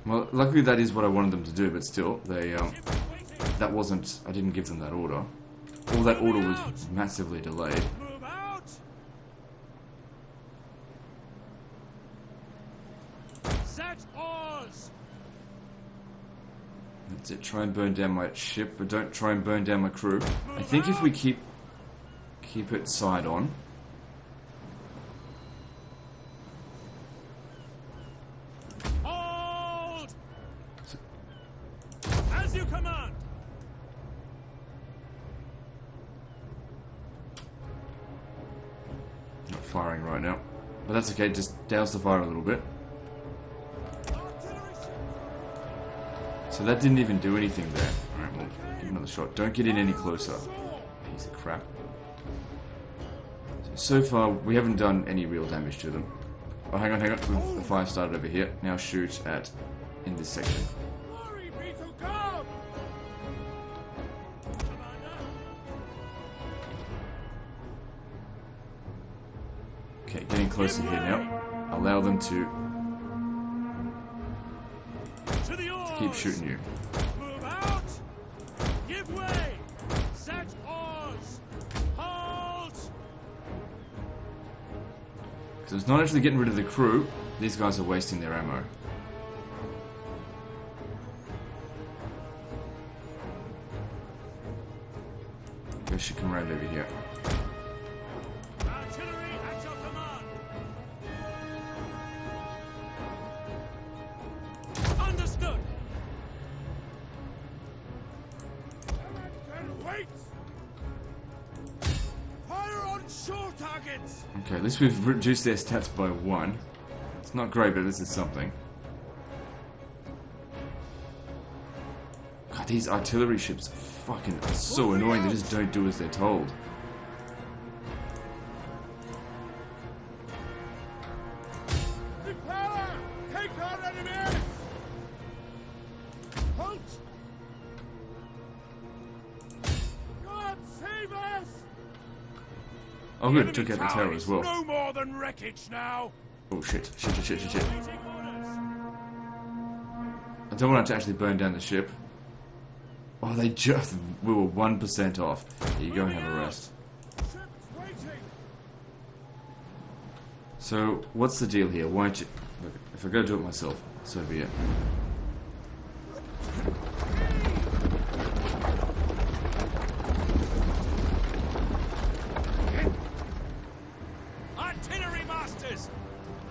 [SPEAKER 1] Well, luckily that is what I wanted them to do, but still, they, that wasn't, I didn't give them that order. All that order was massively delayed.
[SPEAKER 2] Move out! Set oars!
[SPEAKER 1] That's it, try and burn down my ship, but don't try and burn down my crew. I think if we keep it side on.
[SPEAKER 2] Hold! As you command!
[SPEAKER 1] Not firing right now. But that's okay, just douse the fire a little bit. So that didn't even do anything there. Alright, well, give another shot. Don't get in any closer. Piece of crap. So far, we haven't done any real damage to them. Oh, hang on. The fire started over here. Now shoot at in this section. Okay, getting closer here now. Allow them to keep shooting you.
[SPEAKER 2] Move out! Give way! Set oars! Hold!
[SPEAKER 1] So it's not actually getting rid of the crew. These guys are wasting their ammo. They should come around over here.
[SPEAKER 2] Artillery at your command! Understood! Wait! Fire on shore targets!
[SPEAKER 1] Okay, at least we've reduced their stats by 1. It's not great, but this is something. God, these artillery ships are fucking so annoying. They just don't do as they're told.
[SPEAKER 2] Repairer! Take our enemies! Halt! God save us!
[SPEAKER 1] Oh good, took out the tower as well.
[SPEAKER 2] No more than wreckage now.
[SPEAKER 1] Oh shit.
[SPEAKER 2] Waiting orders.
[SPEAKER 1] I don't want it to actually burn down the ship. Oh, we were 1% off. Here you go and have a rest.
[SPEAKER 2] Ships waiting.
[SPEAKER 1] So, what's the deal here? Why don't you... Look, if I go do it myself, so be it.
[SPEAKER 2] Artillery masters,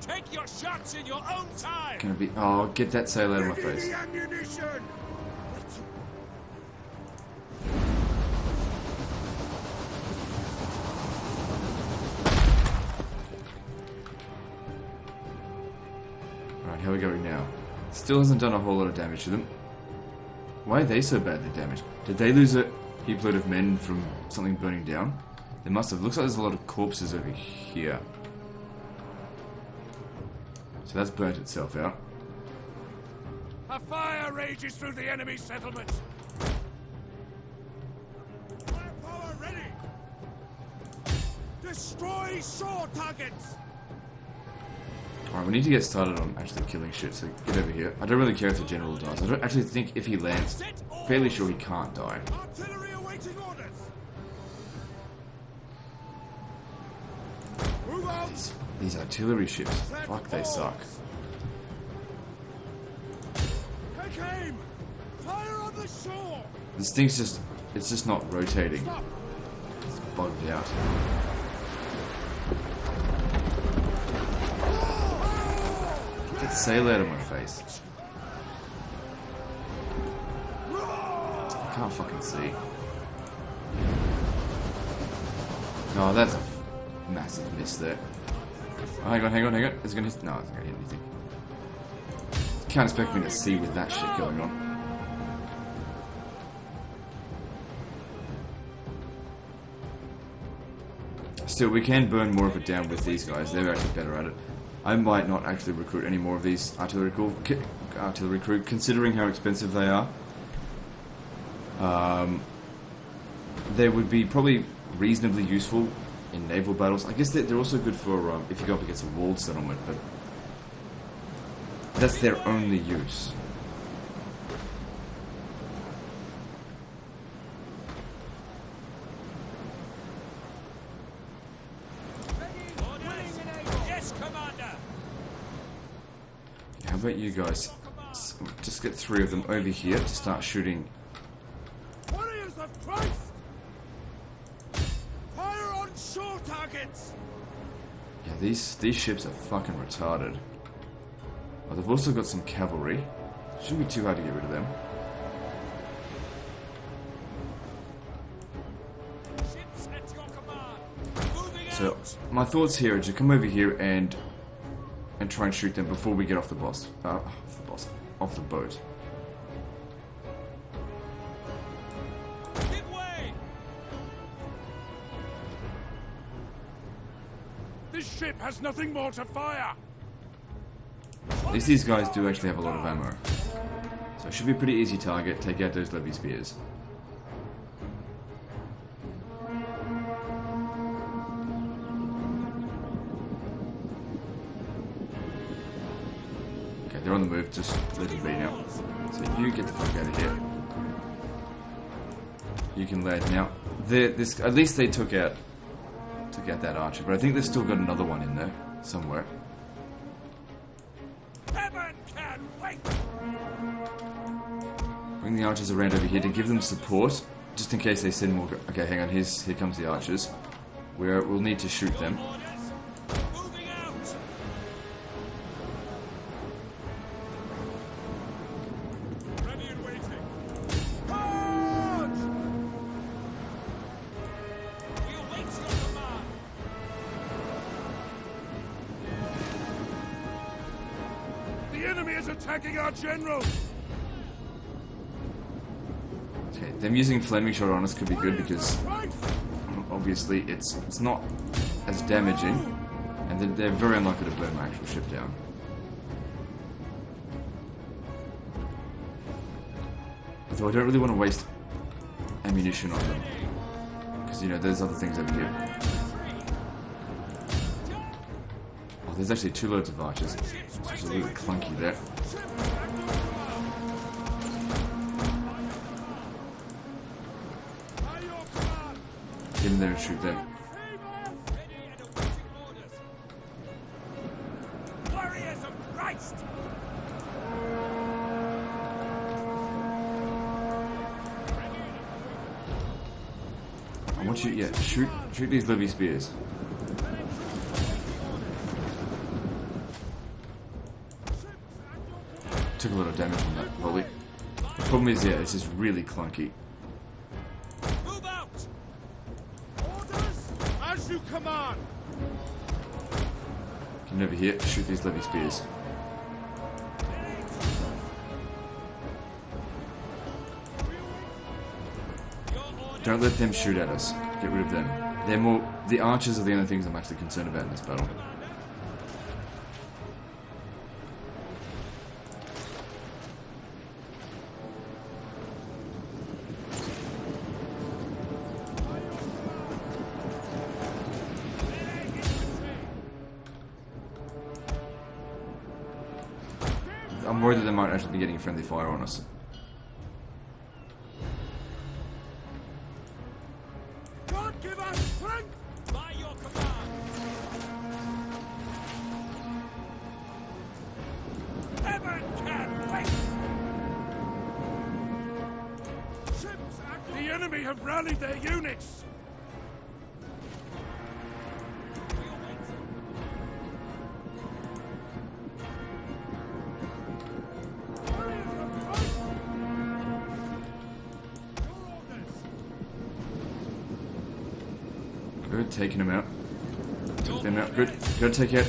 [SPEAKER 2] take your shots in your own time.
[SPEAKER 1] Gonna be... Oh, get that sail out of my face.
[SPEAKER 2] The ammunition.
[SPEAKER 1] Alright, how are we going now? Still hasn't done a whole lot of damage to them. Why are they so badly damaged? Did they lose a heap load of men from something burning down? They must have. Looks like there's a lot of corpses over here. So that's burnt itself out.
[SPEAKER 2] A fire rages through the enemy settlement. Firepower ready. Destroy shore targets.
[SPEAKER 1] Alright, we need to get started on actually killing shit, so get over here. I don't really care if the general dies. I don't actually think if he lands, fairly sure he can't die.
[SPEAKER 2] Artillery awaiting orders. Move out.
[SPEAKER 1] These artillery ships, fuck, they suck.
[SPEAKER 2] Take aim. Fire on the shore.
[SPEAKER 1] This thing's just, it's just not rotating.
[SPEAKER 2] Stop.
[SPEAKER 1] It's bugged out. Get sail out of my face. I can't fucking see. Oh, that's a massive miss there. Oh, hang on. It's gonna hit. No, it's not gonna hit anything. Can't expect me to see with that shit going on. Still, we can burn more of it down with these guys. They're actually better at it. I might not actually recruit any more of these artillery crew, considering how expensive they are. They would be probably reasonably useful in naval battles. I guess they're also good for if you go up against a walled settlement, but that's their only use. How about you guys? Just get 3 of them over here to start shooting.
[SPEAKER 2] Warriors of Christ! Fire on shore targets!
[SPEAKER 1] Yeah, these ships are fucking retarded. Oh, they've also got some cavalry. Shouldn't be too hard to get rid of them.
[SPEAKER 2] Ships at your command. Moving
[SPEAKER 1] So
[SPEAKER 2] out.
[SPEAKER 1] my thoughts here are to come over here and try and shoot them before we get off the off the boat.
[SPEAKER 2] Give way. This ship has nothing more to fire.
[SPEAKER 1] At least these guys do actually have a lot of ammo. So it should be a pretty easy target. Take out those levy spears. Okay, they're on the move. Just let them be now. So you get the fuck out of here. You can land now. At least they took out that archer, but I think they've still got another one in there somewhere.
[SPEAKER 2] Heaven can wait.
[SPEAKER 1] Bring the archers around over here to give them support, just in case they send more. Okay, hang on. Here comes the archers. We'll need to shoot them.
[SPEAKER 2] Orders. Moving out. Ready and waiting. Charge! We await your command. The enemy is attacking our general.
[SPEAKER 1] Okay, them using flaming shot on us could be good because obviously it's not as damaging, and they're very unlikely to burn my actual ship down. Although I don't really want to waste ammunition on them, because you know there's other things over here. Oh, there's actually 2 loads of archers, so it's a little clunky there. Get in there and shoot them.
[SPEAKER 2] Warriors of Christ!
[SPEAKER 1] I want you, shoot these levy spears. Took a lot of damage from that volley. The problem is, this is really clunky.
[SPEAKER 2] Move out! Orders as you command!
[SPEAKER 1] Come over here, shoot these levy spears. Don't let them shoot at us. Get rid of them. The archers are the only things I'm actually concerned about in this battle. I'm worried that they might actually be getting friendly fire on us.
[SPEAKER 2] God give us strength! By your command! Heaven can wait! Ships at the enemy have rallied their units!
[SPEAKER 1] Good, taking them out. Took them out. Good. Gotta take out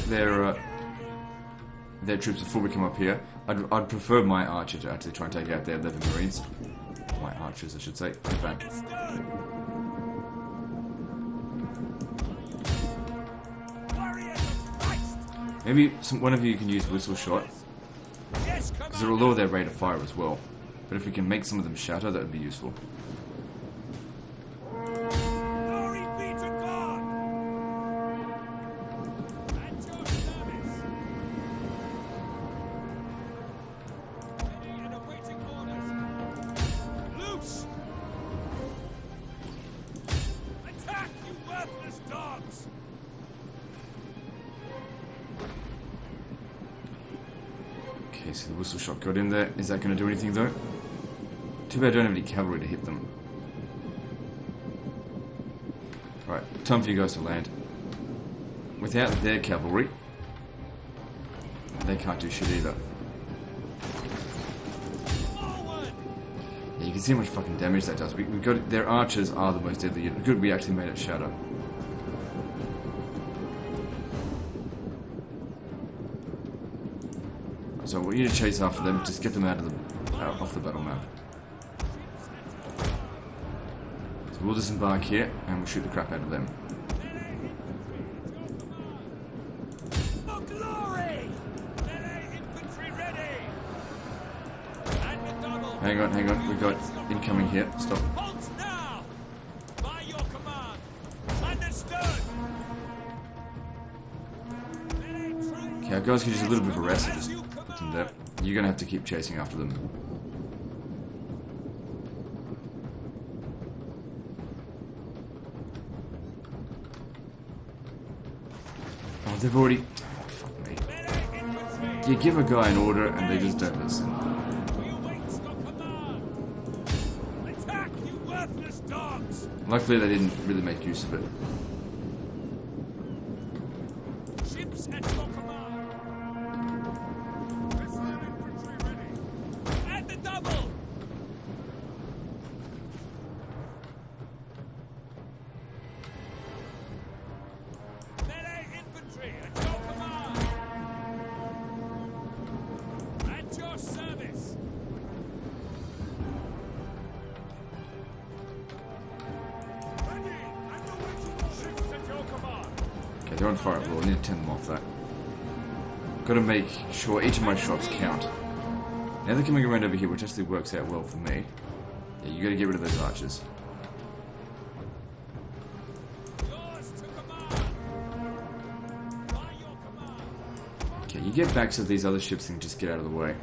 [SPEAKER 1] their troops before we come up here. I'd prefer my archer to actually try and take out their 11 marines. My archers, I should say. Get back. Maybe one of you can use whistle shot,
[SPEAKER 2] Yes,
[SPEAKER 1] because it will lower their rate of fire as well. But if we can make some of them shatter, that would be useful.
[SPEAKER 2] Glory be to God! At your service! Ready and awaiting orders! Loose! Attack, you worthless dogs!
[SPEAKER 1] Okay, so the whistle shot got in there. Is that going to do anything though? Too bad I don't have any cavalry to hit them. Right, time for you guys to land. Without their cavalry, they can't do shit either.
[SPEAKER 2] Forward!
[SPEAKER 1] Yeah, you can see how much fucking damage that does. We've got their archers are the most deadly unit. Good, we actually made it shatter. So we need to chase after them. Just get them out of the off the battle map. So we'll disembark here and we'll shoot the crap out of them.
[SPEAKER 2] For glory! Melee infantry ready! And the double!
[SPEAKER 1] Hang on. We've got incoming here. Stop.
[SPEAKER 2] Halt now! By your command! Understood!
[SPEAKER 1] Okay, our guys can use a little bit of a rest and just put them there. You're gonna have to keep chasing after them. Oh, they've already... Oh, fuck me. You give a guy an order and they just don't listen.
[SPEAKER 2] Attack, you worthless dogs!
[SPEAKER 1] Luckily they didn't really make use of it.
[SPEAKER 2] Ships at your command! Reserve infantry ready! And the double! Melee infantry at your command! At your service! Ready and awaiting ships at your command!
[SPEAKER 1] Okay, they're on fire at will. I need to turn them off that. Gotta make sure each of my shots count. Now they're coming around over here, which actually works out well for me. Yeah, you gotta get rid of those archers.
[SPEAKER 2] Yours to command! By your command!
[SPEAKER 1] Okay, you get back so these other ships can just get out of the way.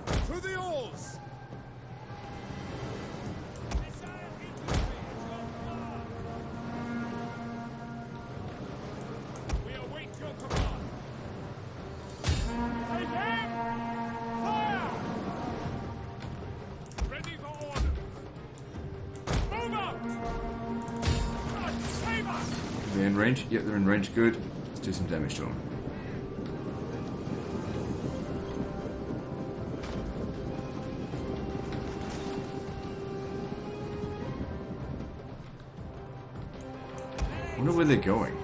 [SPEAKER 2] To the oars! Missile infantry at your command! We await your command! Take aim! Fire! Ready for orders! Move out! God save us!
[SPEAKER 1] They're in range? Yep, they're in range. Good. Let's do some damage to them. I wonder where they're going.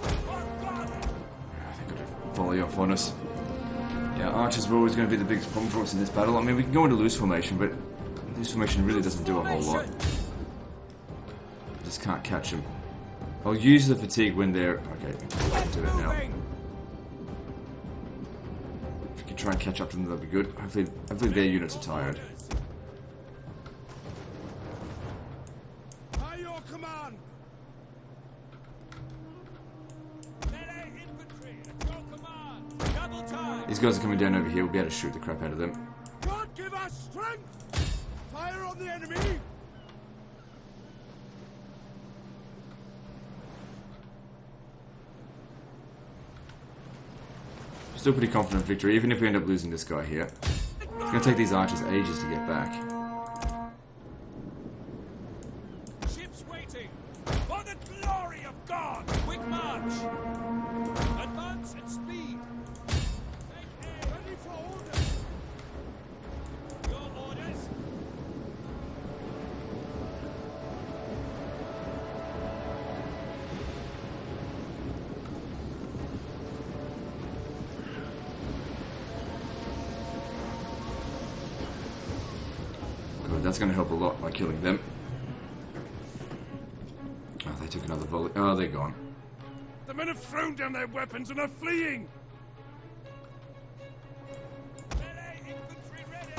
[SPEAKER 1] They're going to volley off on us. Yeah, archers were always going to be the biggest problem for us in this battle. I mean, we can go into loose formation, but loose formation really doesn't do a whole lot. Just can't catch them. I'll use the fatigue when they're... Okay, I can do it now. If we can try and catch up to them, that'd be good. Hopefully their units are tired.
[SPEAKER 2] By your command! Melee infantry at your command! Double time!
[SPEAKER 1] These guys are coming down over here. We'll be able to shoot the crap out of them.
[SPEAKER 2] God give us strength! Fire on the enemy!
[SPEAKER 1] Still pretty confident of victory, even if we end up losing this guy here. It's going to take these archers ages to get back.
[SPEAKER 2] Ships waiting! For the glory of God! Quick march! Advance at speed! Take aim! Ready for orders! Your orders? Good,
[SPEAKER 1] That's going to help a lot by killing them. Oh, they took another volley. Oh, they're gone.
[SPEAKER 2] The men have thrown down their weapons and are fleeing. Melee infantry ready.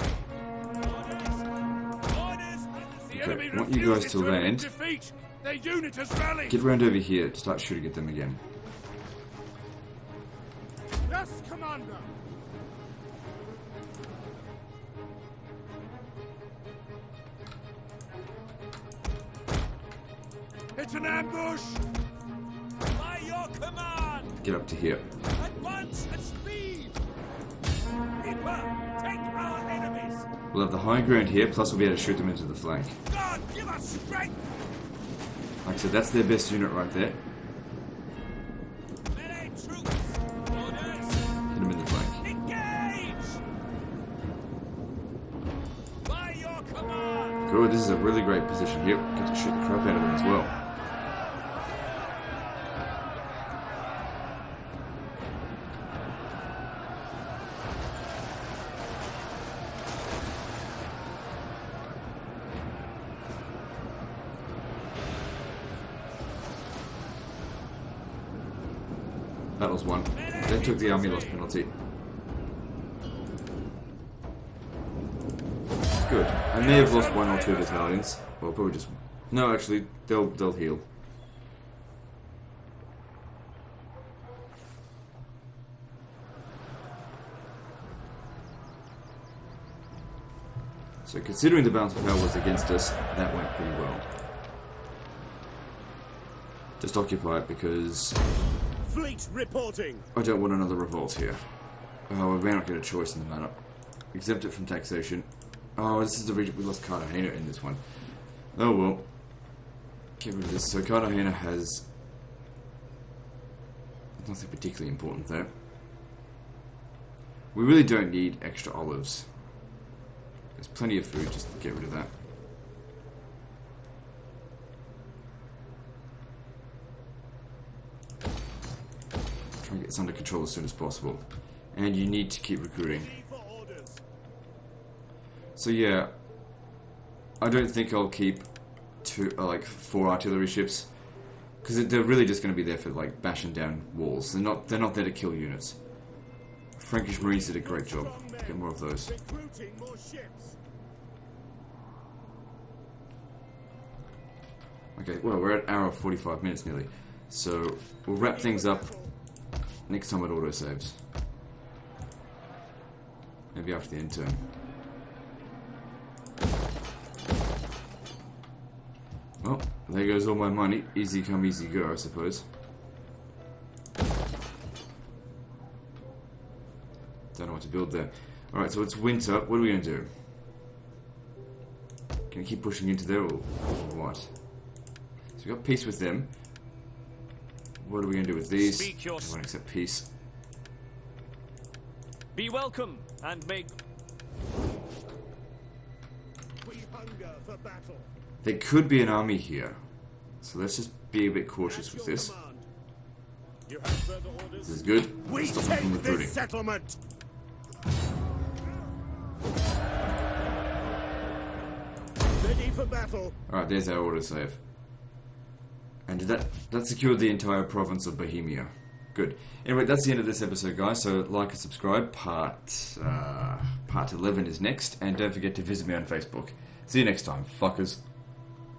[SPEAKER 2] Orders. The
[SPEAKER 1] Okay,
[SPEAKER 2] enemy
[SPEAKER 1] I want you guys
[SPEAKER 2] refuses
[SPEAKER 1] to
[SPEAKER 2] admit
[SPEAKER 1] land.
[SPEAKER 2] defeat. Their unit has rallied.
[SPEAKER 1] Get round over here to start shooting at them again.
[SPEAKER 4] Yes, Commander!
[SPEAKER 2] It's an ambush. By your command.
[SPEAKER 1] Get up to here.
[SPEAKER 2] Advance at speed. Reaper, take our enemies.
[SPEAKER 1] We'll have the high ground here, plus we'll be able to shoot them into the flank.
[SPEAKER 2] God, give us strength.
[SPEAKER 1] Like I said, that's their best unit right there.
[SPEAKER 2] Melee troops. Orders.
[SPEAKER 1] Hit them in the flank.
[SPEAKER 2] Engage. By your command.
[SPEAKER 1] Good, this is a really great position here. Get to shoot the crap out of them as well. That was one. That took the army loss penalty. Good. I may have lost 1 or 2 battalions. Well, probably just... No, actually, they'll heal. So considering the balance of power was against us, that went pretty well. Just occupy it because...
[SPEAKER 2] Fleet reporting.
[SPEAKER 1] I don't want another revolt here. Oh, we may not get a choice in the matter. Exempt it from taxation. Oh, this is the region we lost Cartagena in this one. Oh well. Get rid of this. So Cartagena has nothing particularly important there. We really don't need extra olives. There's plenty of food, just get rid of that. Try and get this under control as soon as possible. And you need to keep recruiting. So yeah, I don't think I'll keep 4 artillery ships, because they're really just going to be there for like bashing down walls. They're not there to kill units. Frankish Marines did a great job. Get more of those. Okay, well we're at an hour and 45 minutes nearly, so we'll wrap things up next time it autosaves. Maybe after the end turn. Well, there goes all my money. Easy come, easy go, I suppose. Don't know what to build there. Alright, so it's winter. What are we going to do? Can we keep pushing into there or what? So we got peace with them. What are we going to do with these? I won't accept peace.
[SPEAKER 5] Be welcome and make...
[SPEAKER 2] We hunger for battle.
[SPEAKER 1] There could be an army here. So let's just be a bit cautious with this.
[SPEAKER 2] You have further orders?
[SPEAKER 1] This is good.
[SPEAKER 2] We
[SPEAKER 1] Stop them from
[SPEAKER 2] take
[SPEAKER 1] recruiting.
[SPEAKER 2] this settlement. Ready for battle.
[SPEAKER 1] Alright, there's our autosave. And that secured the entire province of Bohemia. Good. Anyway, that's the end of this episode, guys. So like and subscribe. Part 11 is next. And don't forget to visit me on Facebook. See you next time, fuckers.